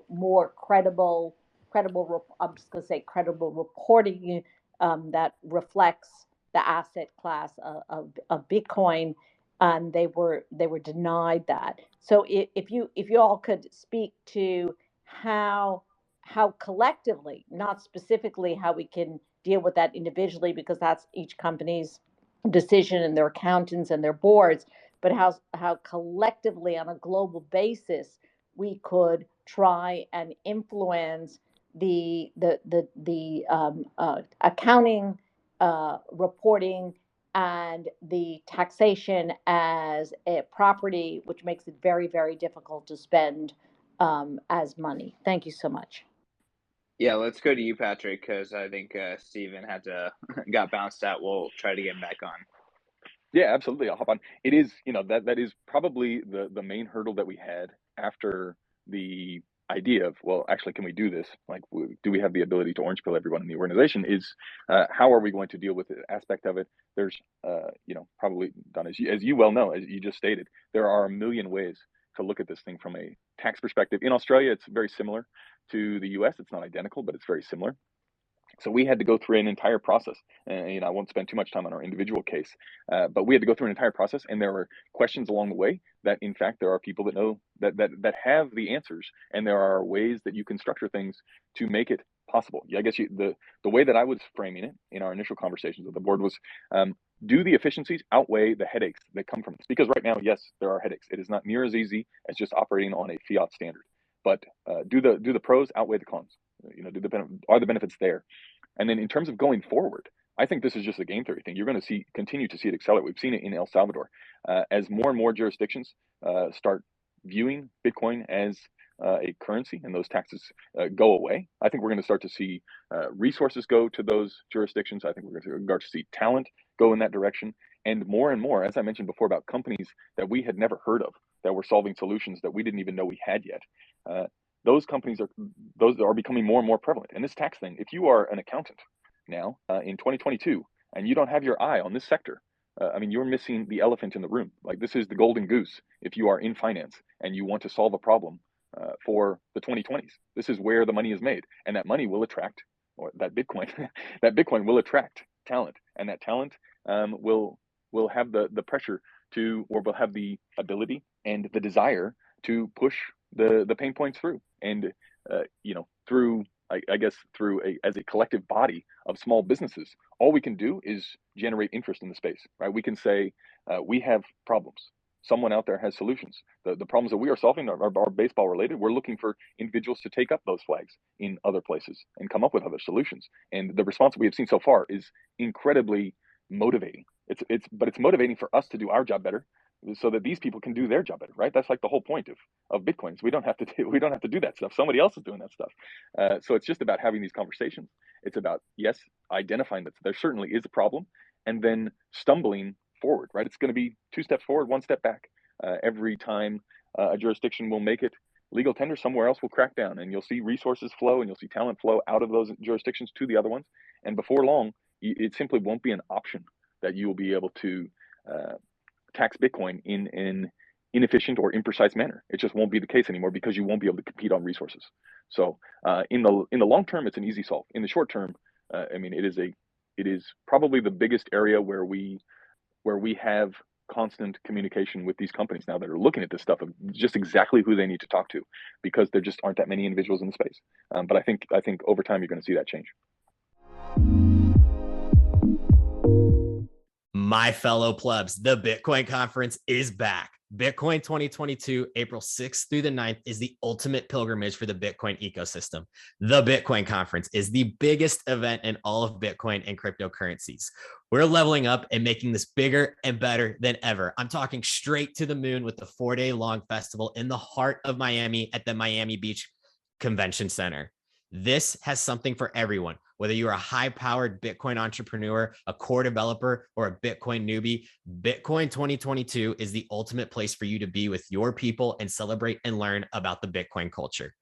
more credible. I'm just going to say credible reporting that reflects the asset class of Bitcoin, and they were denied that. So if you all could speak to how collectively, not specifically how we can deal with that individually, because that's each company's decision and their accountants and their boards, but how collectively on a global basis we could try and influence the accounting, reporting, and the taxation as a property, which makes it very, very difficult to spend as money. Thank you so much. Yeah, let's go to you, Patrick, because I think Steven got bounced out. We'll try to get him back on. Yeah, absolutely. I'll hop on. It is, that is probably the main hurdle that we had after the idea of, well, actually, can we do this? Like, do we have the ability to orange pill everyone in the organization? Is how are we going to deal with the aspect of it? There's, probably, Don, as you well know, as you just stated, there are a million ways to look at this thing from a tax perspective. In Australia, it's very similar to the US. It's not identical, but it's very similar. So we had to go through an entire process, and I won't spend too much time on our individual case, but we had to go through an entire process, and there were questions along the way that, in fact, there are people that know that have the answers, and there are ways that you can structure things to make it possible. I guess the way that I was framing it in our initial conversations with the board was, do the efficiencies outweigh the headaches that come from this? Because right now, yes, there are headaches. It is not near as easy as just operating on a fiat standard, but do the pros outweigh the cons? Are the benefits there? And then in terms of going forward, I think this is just a game theory thing. You're going to continue to see it accelerate. We've seen it in El Salvador as more and more jurisdictions start viewing Bitcoin as a currency, and those taxes go away. I think we're going to start to see resources go to those jurisdictions. I think we're going to start to see talent go in that direction, and more, as I mentioned before, about companies that we had never heard of that were solving solutions that we didn't even know we had yet. Those companies are becoming more and more prevalent. And this tax thing, if you are an accountant now in 2022 and you don't have your eye on this sector, you're missing the elephant in the room. Like, this is the golden goose if you are in finance and you want to solve a problem for the 2020s. This is where the money is made, and that money will attract, or that Bitcoin, that Bitcoin will attract talent, and that talent will have the pressure to, or will have the ability and the desire to push the pain points through, and through as a collective body of small businesses, all we can do is generate interest in the space, right? We can say we have problems. Someone out there has solutions. The problems that we are solving are baseball related. We're looking for individuals to take up those flags in other places and come up with other solutions. And the response we have seen so far is incredibly motivating. But it's motivating for us to do our job better, so that these people can do their job better, right? That's like the whole point of Bitcoin. We don't have to do that stuff. Somebody else is doing that stuff. So it's just about having these conversations. It's about, yes, identifying that there certainly is a problem, and then stumbling forward, right? It's going to be 2 steps forward, 1 step back. Every time a jurisdiction will make it legal tender, somewhere else will crack down, and you'll see resources flow, and you'll see talent flow out of those jurisdictions to the other ones. And before long, it simply won't be an option that you will be able to tax Bitcoin in an inefficient or imprecise manner. It just won't be the case anymore, because you won't be able to compete on resources. So in the long term, it's an easy solve. In the short term, it is probably the biggest area where we have constant communication with these companies now that are looking at this stuff of just exactly who they need to talk to, because there just aren't that many individuals in the space. But I think over time you're going to see that change. My fellow plebs, the Bitcoin conference is back. Bitcoin 2022, April 6th through the 9th, is the ultimate pilgrimage for the Bitcoin ecosystem. The Bitcoin conference is the biggest event in all of Bitcoin and cryptocurrencies. We're leveling up and making this bigger and better than ever. I'm talking straight to the moon with the 4-day-long festival in the heart of Miami at the Miami Beach Convention Center. This has something for everyone. Whether you're a high-powered Bitcoin entrepreneur, a core developer, or a Bitcoin newbie, Bitcoin 2022 is the ultimate place for you to be with your people and celebrate and learn about the Bitcoin culture.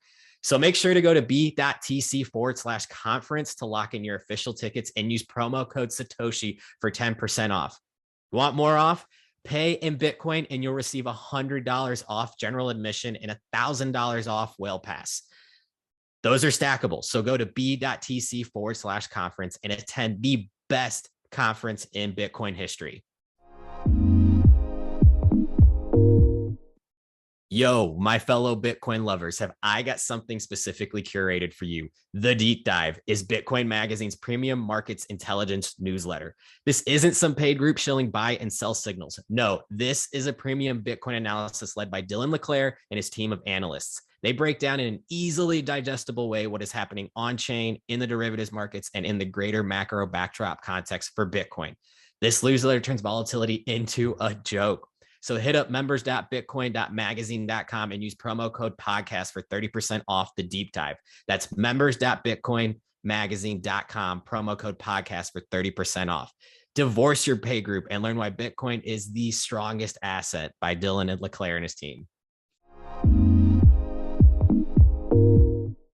So make sure to go to b.tc/conference to lock in your official tickets and use promo code Satoshi for 10% off. You want more off? Pay in Bitcoin and you'll receive $100 off general admission and $1,000 off Whale Pass. Those are stackable. So go to b.tc/conference and attend the best conference in Bitcoin history. Yo, my fellow Bitcoin lovers, have I got something specifically curated for you? The Deep Dive is Bitcoin Magazine's premium markets intelligence newsletter. This isn't some paid group shilling buy and sell signals. No, this is a premium Bitcoin analysis led by Dylan LeClaire and his team of analysts. They break down in an easily digestible way what is happening on chain, in the derivatives markets, and in the greater macro backdrop context for Bitcoin. This newsletter turns volatility into a joke. So hit up members.bitcoin.magazine.com and use promo code podcast for 30% off the deep dive. That's members.bitcoinmagazine.com, promo code podcast for 30% off. Divorce your pay group and learn why Bitcoin is the strongest asset by Dylan and LeClaire and his team.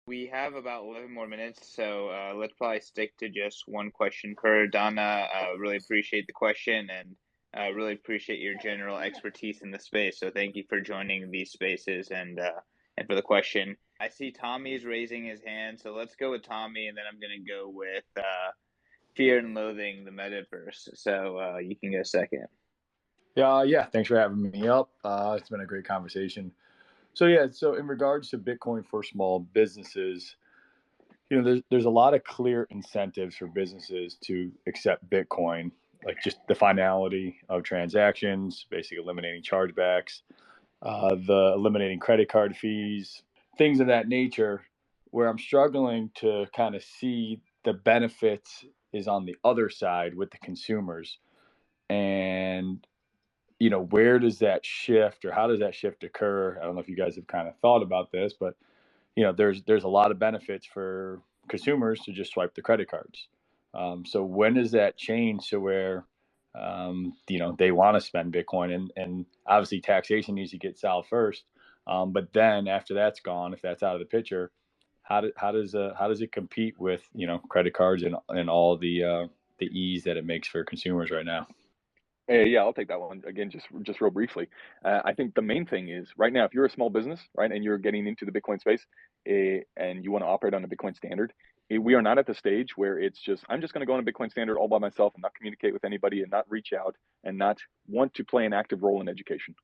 We have about 11 more minutes, so let's probably stick to just one question per. Donna, really appreciate the question, and I really appreciate your general expertise in the space. So thank you for joining these spaces and for the question. I see Tommy's raising his hand, so let's go with Tommy, and then I'm going to go with Fear and Loathing the Metaverse. So you can go second. Yeah. Thanks for having me up. It's been a great conversation. So in regards to Bitcoin for small businesses, there's a lot of clear incentives for businesses to accept Bitcoin, like just the finality of transactions, basically eliminating chargebacks, the eliminating credit card fees, things of that nature. Where I'm struggling to kind of see the benefits is on the other side with the consumers. And where does that shift, or how does that shift occur? I don't know if you guys have kind of thought about this, but there's a lot of benefits for consumers to just swipe the credit cards. So when does that change to where they want to spend Bitcoin, and obviously taxation needs to get solved first. But then after that's gone, if that's out of the picture, how does it compete with credit cards and all the ease that it makes for consumers right now? Yeah, I'll take that one again, just real briefly. I think the main thing is right now, if you're a small business, right, and you're getting into the Bitcoin space, and you want to operate on a Bitcoin standard, we are not at the stage where it's just I'm just going to go on a Bitcoin standard all by myself and not communicate with anybody and not reach out and not want to play an active role in education,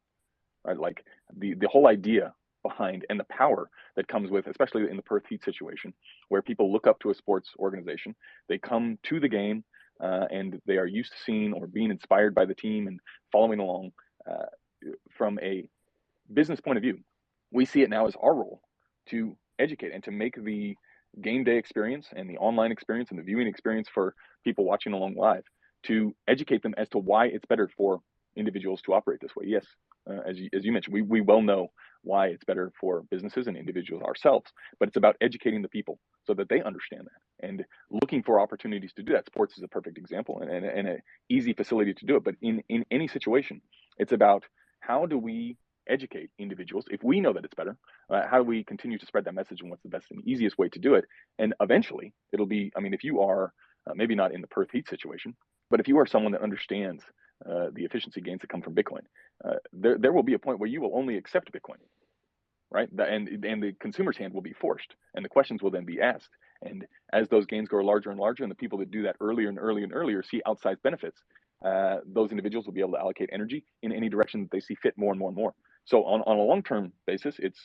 right? Like the whole idea behind and the power that comes with, especially in the Perth Heat situation, where people look up to a sports organization, they come to the game. And they are used to seeing or being inspired by the team and following along. From a business point of view, we see it now as our role to educate and to make the game day experience and the online experience and the viewing experience for people watching along live, to educate them as to why it's better for individuals to operate this way. Yes, as you mentioned, we well know why it's better for businesses and individuals ourselves, but it's about educating the people so that they understand that and looking for opportunities to do that. Sports is a perfect example and an easy facility to do it. But in any situation, it's about how do we educate individuals if we know that it's better. How do we continue to spread that message, and what's the best and easiest way to do it? And eventually it'll be, I mean, if you are maybe not in the Perth Heat situation, but if you are someone that understands the efficiency gains that come from Bitcoin, there will be a point where you will only accept Bitcoin, right? And the consumer's hand will be forced, and the questions will then be asked. And as those gains grow larger and larger, and the people that do that earlier and earlier and earlier see outsized benefits, those individuals will be able to allocate energy in any direction that they see fit more and more and more. So on a long-term basis, it's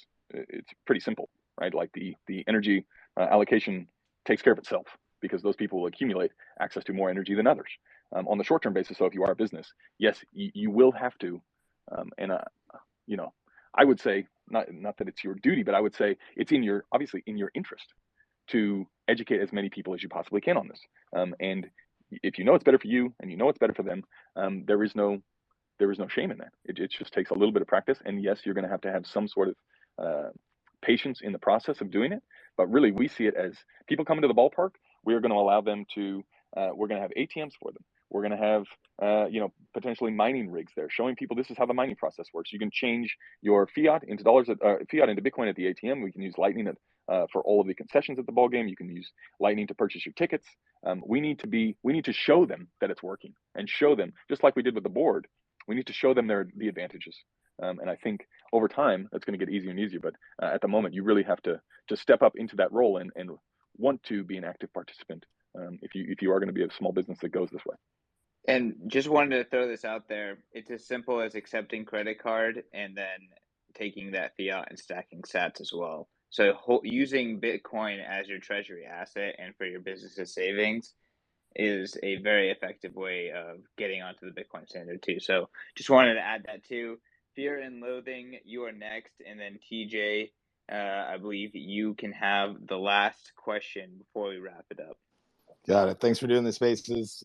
pretty simple, right? Like the energy allocation takes care of itself, because those people will accumulate access to more energy than others. On the short-term basis, so if you are a business, yes, you will have to, I would say, not that it's your duty, but I would say it's obviously in your interest to educate as many people as you possibly can on this. And if you know it's better for you and you know it's better for them, there is no shame in that. It just takes a little bit of practice. And yes, you're going to have some sort of patience in the process of doing it. But really, we see it as people come into the ballpark, we are going to allow them to, we're going to have ATMs for them. We're going to have, potentially mining rigs there, showing people this is how the mining process works. You can change your fiat into dollars, fiat into Bitcoin at the ATM. We can use Lightning for all of the concessions at the ball game. You can use Lightning to purchase your tickets. We need to show them that it's working, and show them, just like we did with the board. We need to show them the advantages. And I think over time that's going to get easier and easier. But at the moment, you really have to step up into that role and want to be an active participant if you are going to be a small business that goes this way. And just wanted to throw this out there. It's as simple as accepting credit card and then taking that fiat and stacking sats as well. So using Bitcoin as your treasury asset and for your business's savings is a very effective way of getting onto the Bitcoin standard too. So just wanted to add that too. Fear and Loathing, you are next. And then TJ, I believe you can have the last question before we wrap it up. Got it. Thanks for doing the spaces.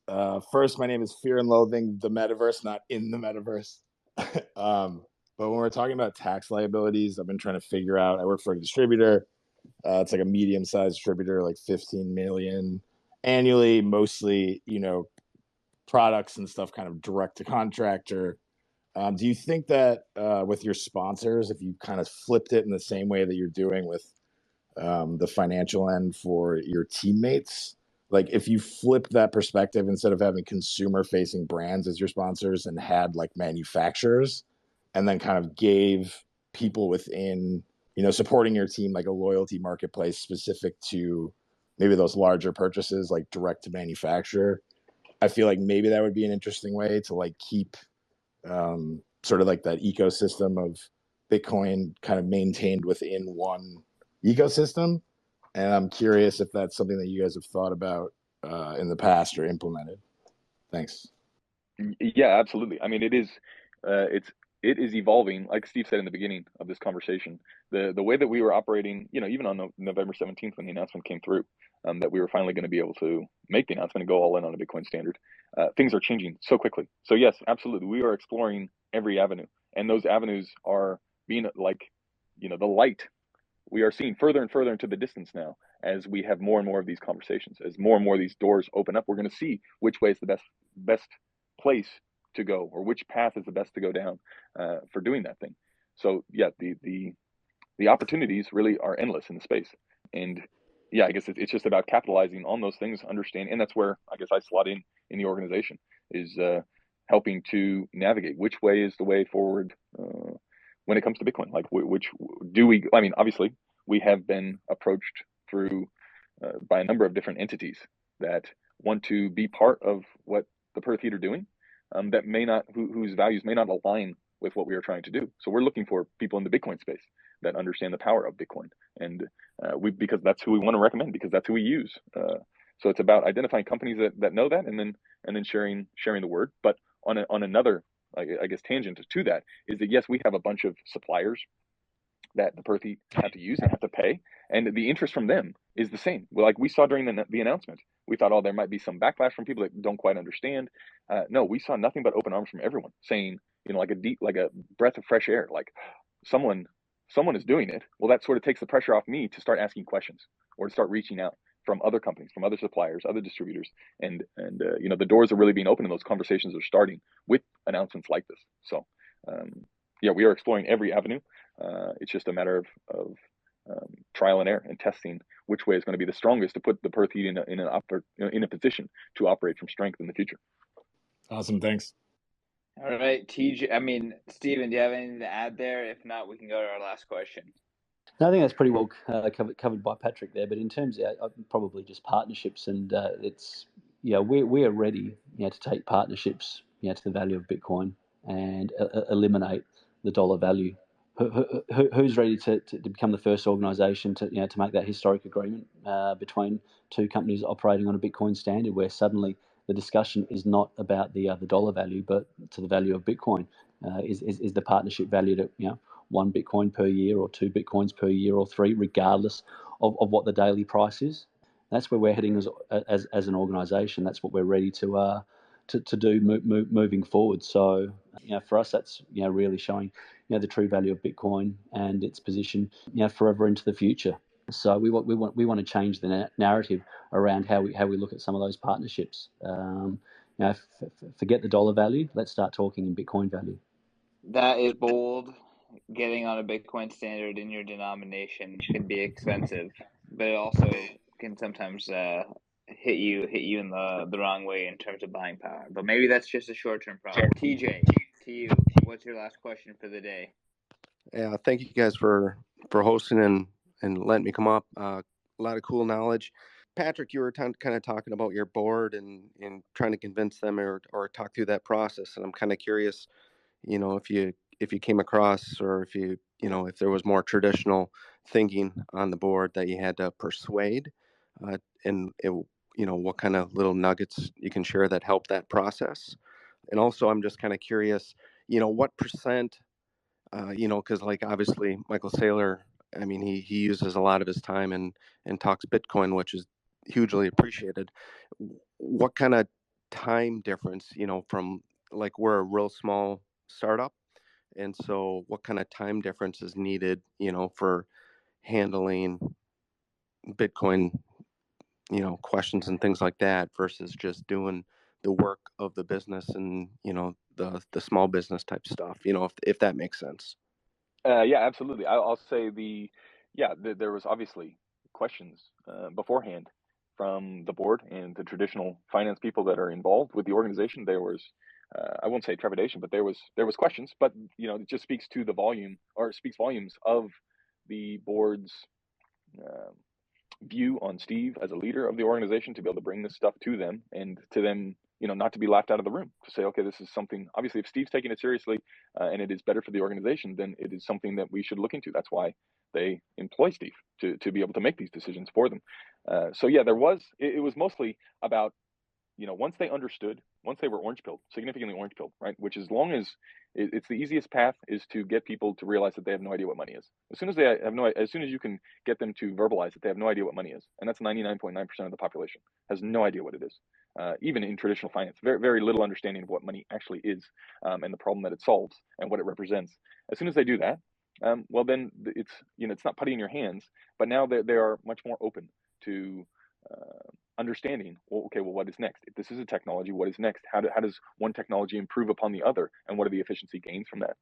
First, my name is Fear and Loathing the Metaverse, not in the Metaverse. But when we're talking about tax liabilities, I've been trying to figure out, I work for a distributor. It's like a medium-sized distributor, like 15 million annually, mostly, products and stuff kind of direct to contractor. Do you think that with your sponsors, if you kind of flipped it in the same way that you're doing with the financial end for your teammates, like if you flip that perspective, instead of having consumer facing brands as your sponsors and had like manufacturers, and then kind of gave people within, supporting your team like a loyalty marketplace specific to maybe those larger purchases, like direct to manufacturer. I feel like maybe that would be an interesting way to like keep sort of like that ecosystem of Bitcoin kind of maintained within one ecosystem. And I'm curious if that's something that you guys have thought about in the past or implemented. Thanks. Yeah, absolutely. I mean, it is evolving. Like Steve said in the beginning of this conversation, the way that we were operating, even on November 17th when the announcement came through, that we were finally going to be able to make the announcement and go all in on a Bitcoin standard, things are changing so quickly. So yes, absolutely, we are exploring every avenue, and those avenues are being like, the light. We are seeing further and further into the distance now as we have more and more of these conversations. As more and more of these doors open up, we're going to see which way is the best place to go, or which path is the best to go down for doing that thing. So yeah, the opportunities really are endless in the space, and yeah, I guess it's just about capitalizing on those things, understand, and that's where I guess I slot in the organization, is helping to navigate which way is the way forward when it comes to Bitcoin. Like, which do we? I mean, obviously, we have been approached through by a number of different entities that want to be part of what the Perth Heat are doing, that may not, whose values may not align with what we are trying to do. So we're looking for people in the Bitcoin space that understand the power of Bitcoin, and because that's who we want to recommend, because that's who we use. So it's about identifying companies that know that, and then sharing the word. But on another, I guess, tangent to that is that yes, we have a bunch of suppliers that the Perth Heat have to use and have to pay, and the interest from them is the same. Like we saw during the announcement, we thought, oh, there might be some backlash from people that don't quite understand. No, we saw nothing but open arms from everyone, saying, like a breath of fresh air, like someone is doing it. Well, that sort of takes the pressure off me to start asking questions or to start reaching out from other companies, from other suppliers, other distributors, and the doors are really being opened, and those conversations are starting with announcements like this. So yeah, we are exploring every avenue. It's just a matter of trial and error and testing which way is going to be the strongest to put the Perth Heat in a position to operate from strength in the future. Awesome, thanks. All right, Steven, do you have anything to add there? If not, we can go to our last question. No, I think that's pretty well covered by Patrick there. But in terms of probably just partnerships, and it's we are ready to take partnerships to the value of Bitcoin and eliminate the dollar value. Who's ready to become the first organisation to make that historic agreement between two companies operating on a Bitcoin standard, where suddenly the discussion is not about the dollar value, but to the value of Bitcoin? Is the partnership valued at 1 Bitcoin per year, or 2 Bitcoins per year, or 3, regardless of what the daily price is? That's where we're heading as an organisation. That's what we're ready to do moving forward. So for us, that's really showing the true value of Bitcoin and its position forever into the future. So we want to change the narrative around how we look at some of those partnerships. Forget the dollar value. Let's start talking in Bitcoin value. That is bold. Getting on a Bitcoin standard in your denomination can be expensive, but it also can sometimes hit you in the wrong way in terms of buying power. But maybe that's just a short-term problem. TJ, to you, what's your last question for the day? Yeah, thank you guys for hosting and letting me come up. A lot of cool knowledge. Patrick, you were kind of talking about your board and trying to convince them or talk through that process. And I'm kind of curious, if you came across, or if there was more traditional thinking on the board that you had to persuade, and what kind of little nuggets you can share that help that process. And also, I'm just kind of curious, what percent, because like obviously Michael Saylor, I mean, he uses a lot of his time and talks Bitcoin, which is hugely appreciated. What kind of time difference, from, like, we're a real small startup, and so what kind of time difference is needed, for handling Bitcoin, questions and things like that, versus just doing the work of the business and, the small business type stuff, if that makes sense. Yeah, absolutely. I'll say there was obviously questions beforehand from the board and the traditional finance people that are involved with the organization, there was, I won't say trepidation, but there was questions. But it just speaks to the volume, or it speaks volumes of the board's view on Steve as a leader of the organization, to be able to bring this stuff to them, and to them, not to be laughed out of the room, to say, okay, this is something, obviously, if Steve's taking it seriously and it is better for the organization, then it is something that we should look into. That's why they employ Steve to be able to make these decisions for them. So yeah, it was mostly about, once they understood, once they were significantly orange pilled, right? Which, as long as it's the easiest path, is to get people to realize that they have no idea what money is. As soon as you can get them to verbalize that they have no idea what money is, and that's 99.9% of the population has no idea what it is. Even in traditional finance, very, very little understanding of what money actually is, and the problem that it solves and what it represents. As soon as they do that, well, then it's not putty in your hands, but now they are much more open to understanding, well, what is next? If this is a technology, what is next? How does one technology improve upon the other, and what are the efficiency gains from that?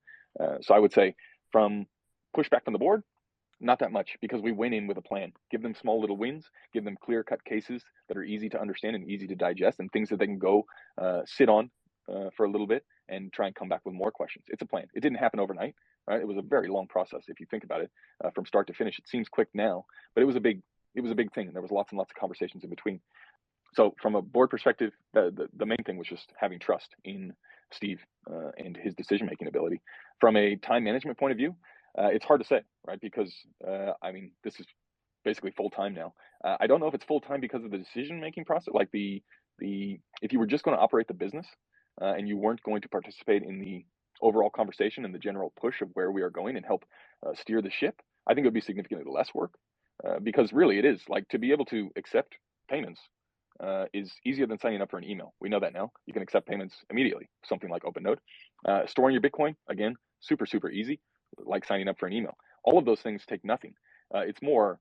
So I would say, from pushback from the board, not that much, because we went in with a plan. Give them small little wins, give them clear-cut cases that are easy to understand and easy to digest, and things that they can go sit on for a little bit and try and come back with more questions. It's a plan. It didn't happen overnight, right? It was a very long process, if you think about it, from start to finish. It seems quick now, but it was a big thing, and there was lots and lots of conversations in between. So from a board perspective, the main thing was just having trust in Steve and his decision-making ability. From a time management point of view, it's hard to say, right? Because this is basically full-time now. I don't know if it's full-time because of the decision-making process. Like if you were just going to operate the business and you weren't going to participate in the overall conversation and the general push of where we are going and help steer the ship, I think it would be significantly less work. Because really, it is like, to be able to accept payments is easier than signing up for an email. We know that now. You can accept payments immediately, something like OpenNode. Storing your Bitcoin, again, super, super easy, like signing up for an email. All of those things take nothing. It's more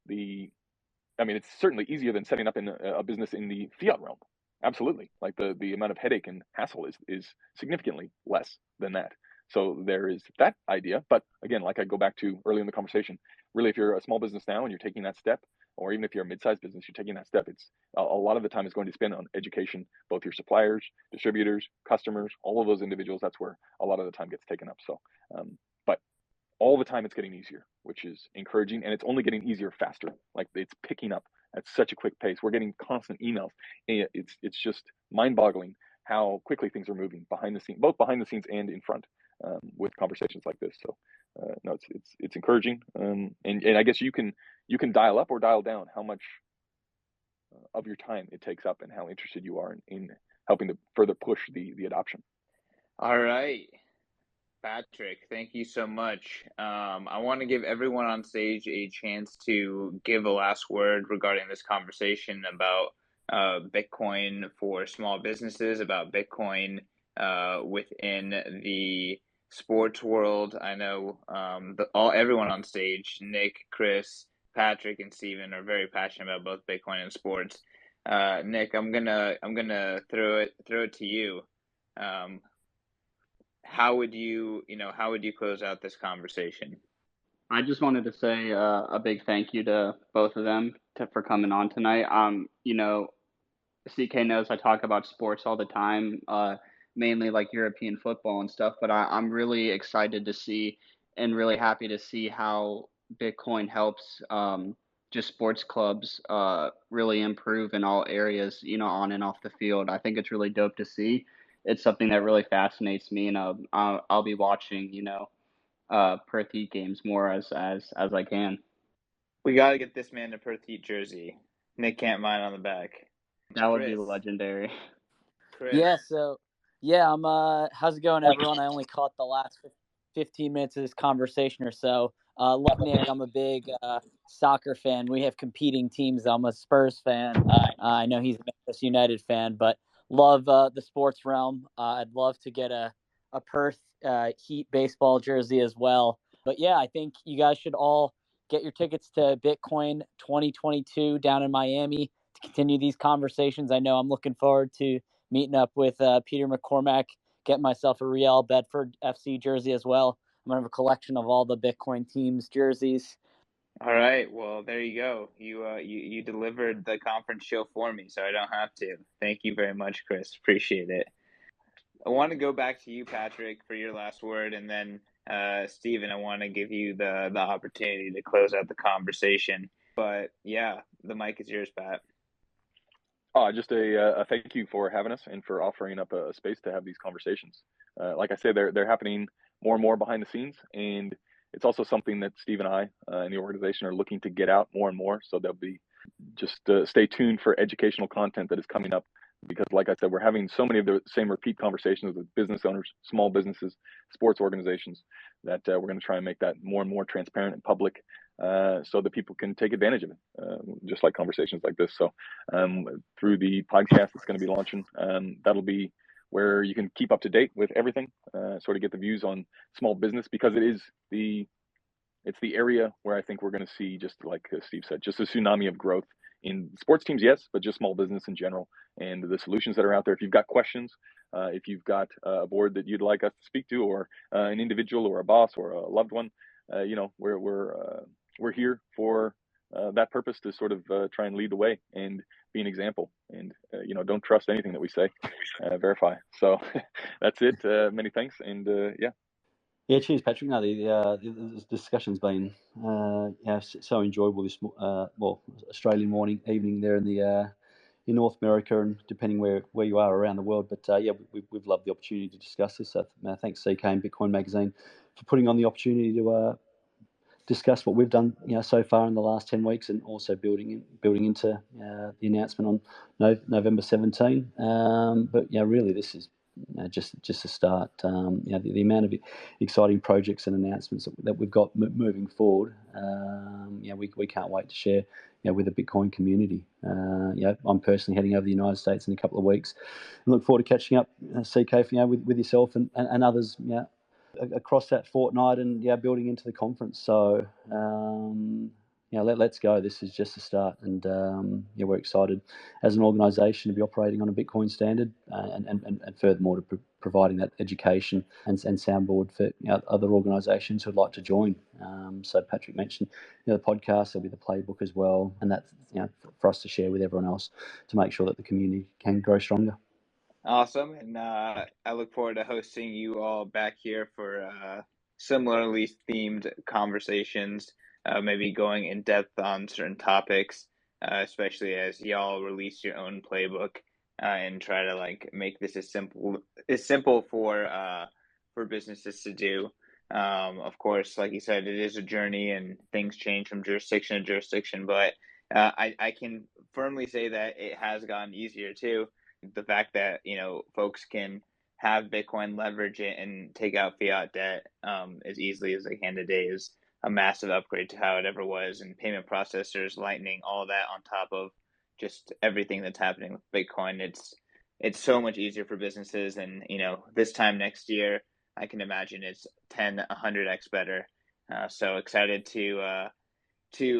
it's certainly easier than setting up in a business in the fiat realm. Absolutely. Like the amount of headache and hassle is significantly less than that. So there is that idea. But again, like I go back to early in the conversation, really, if you're a small business now and you're taking that step, or even if you're a mid-sized business, you're taking that step, it's a lot of the time is going to spend on education, both your suppliers, distributors, customers, all of those individuals. That's where a lot of the time gets taken up. So, but all the time it's getting easier, which is encouraging, and it's only getting easier faster. Like, it's picking up at such a quick pace. We're getting constant emails. It's just mind-boggling how quickly things are moving behind the scenes, both behind the scenes and in front, with conversations like this. So no, it's encouraging, and I guess you can dial up or dial down how much of your time it takes up and how interested you are in helping to further push the adoption. All right, Patrick, thank you so much. I want to give everyone on stage a chance to give a last word regarding this conversation about Bitcoin for small businesses, about Bitcoin within the sports world. I know everyone on stage, Nick, Chris, Patrick, and Steven, are very passionate about both Bitcoin and sports. Nick, I'm gonna throw it to you. How would you close out this conversation? I just wanted to say a big thank you to both of them for coming on tonight. CK knows I talk about sports all the time, mainly like European football and stuff, but I'm really excited to see and really happy to see how Bitcoin helps just sports clubs really improve in all areas, on and off the field. I think it's really dope to see. It's something that really fascinates me, and I'll be watching, Perth Heat games more as I can. We got to get this man a Perth Heat jersey. Nick can't mind on the back. That would be legendary. Chris. Yeah, so I'm how's it going, everyone? I only caught the last 15 minutes of this conversation or so. Like Nick, I'm a big soccer fan. We have competing teams. I'm a Spurs fan. I know he's a Manchester United fan, but love the sports realm. I'd love to get a Perth Heat baseball jersey as well. But yeah, I think you guys should all get your tickets to Bitcoin 2022 down in Miami to continue these conversations. I know I'm looking forward to meeting up with Peter McCormack, get myself a Real Bedford FC jersey as well. I'm going to have a collection of all the Bitcoin teams' jerseys. All right. Well, there you go. You delivered the conference show for me, so I don't have to. Thank you very much, Chris. Appreciate it. I want to go back to you, Patrick, for your last word, and then Stephen, I want to give you the opportunity to close out the conversation. But yeah, the mic is yours, Pat. Just a thank you for having us and for offering up a space to have these conversations. Like I said, they're happening more and more behind the scenes, and it's also something that Steve and I and the organization are looking to get out more and more. So there'll be just stay tuned for educational content that is coming up, because like I said, we're having so many of the same repeat conversations with business owners, small businesses, sports organizations, that we're going to try and make that more and more transparent and public, so that people can take advantage of it, just like conversations like this. So through the podcast that's going to be launching, that'll be where you can keep up to date with everything, sort of get the views on small business, because it's the area where I think we're going to see, just like Steve said, just a tsunami of growth in sports teams, yes, but just small business in general, and the solutions that are out there. If you've got questions, if you've got a board that you'd like us to speak to, or an individual or a boss or a loved one, we're here for that purpose, to sort of try and lead the way and be an example. And don't trust anything that we say, verify. So that's it. Many thanks, and yeah. Yeah, cheers, Patrick. No, the discussion's been so enjoyable this Australian morning, evening there in North America, and depending where you are around the world. But we've loved the opportunity to discuss this. So thanks CK and Bitcoin Magazine for putting on the opportunity to discuss what we've done so far in the last 10 weeks, and also building into the announcement on November 17. But really, this is just a start. The amount of exciting projects and announcements that we've got moving forward. We can't wait to share with the Bitcoin community. I'm personally heading over to the United States in a couple of weeks, and look forward to catching up, CK, with yourself and others. Across that fortnight, and building into the conference. So let's go. This is just a start, and we're excited as an organisation to be operating on a Bitcoin standard, and furthermore to providing that education and soundboard for other organisations who'd like to join. So Patrick mentioned the podcast. There'll be the playbook as well, and that's for us to share with everyone else to make sure that the community can grow stronger. Awesome, and I look forward to hosting you all back here for similarly themed conversations, maybe going in depth on certain topics, especially as y'all release your own playbook, and try to make this as simple for businesses to do. Of course, like you said, it is a journey and things change from jurisdiction to jurisdiction, but I can firmly say that it has gotten easier too. The fact that folks can have Bitcoin, leverage it, and take out fiat debt as easily as they can today is a massive upgrade to how it ever was. And payment processors, Lightning, all that on top of just everything that's happening with Bitcoin, it's so much easier for businesses. And this time next year, I can imagine it's 100x better. So excited to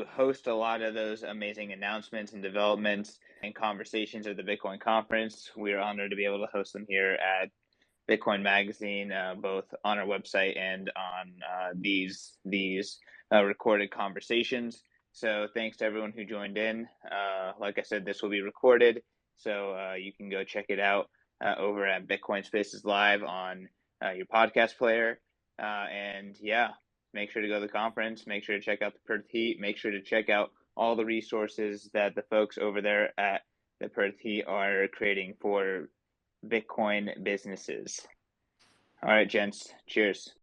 host a lot of those amazing announcements and developments and conversations at the Bitcoin conference. We are honored to be able to host them here at Bitcoin Magazine, both on our website and on these recorded conversations. So thanks to everyone who joined in. Like I said, this will be recorded, so you can go check it out over at Bitcoin Spaces Live on your podcast player. And make sure to go to the conference. Make sure to check out the Perth Heat. Make sure to check out all the resources that the folks over there at the Perth Heat are creating for Bitcoin businesses. All right, gents. Cheers.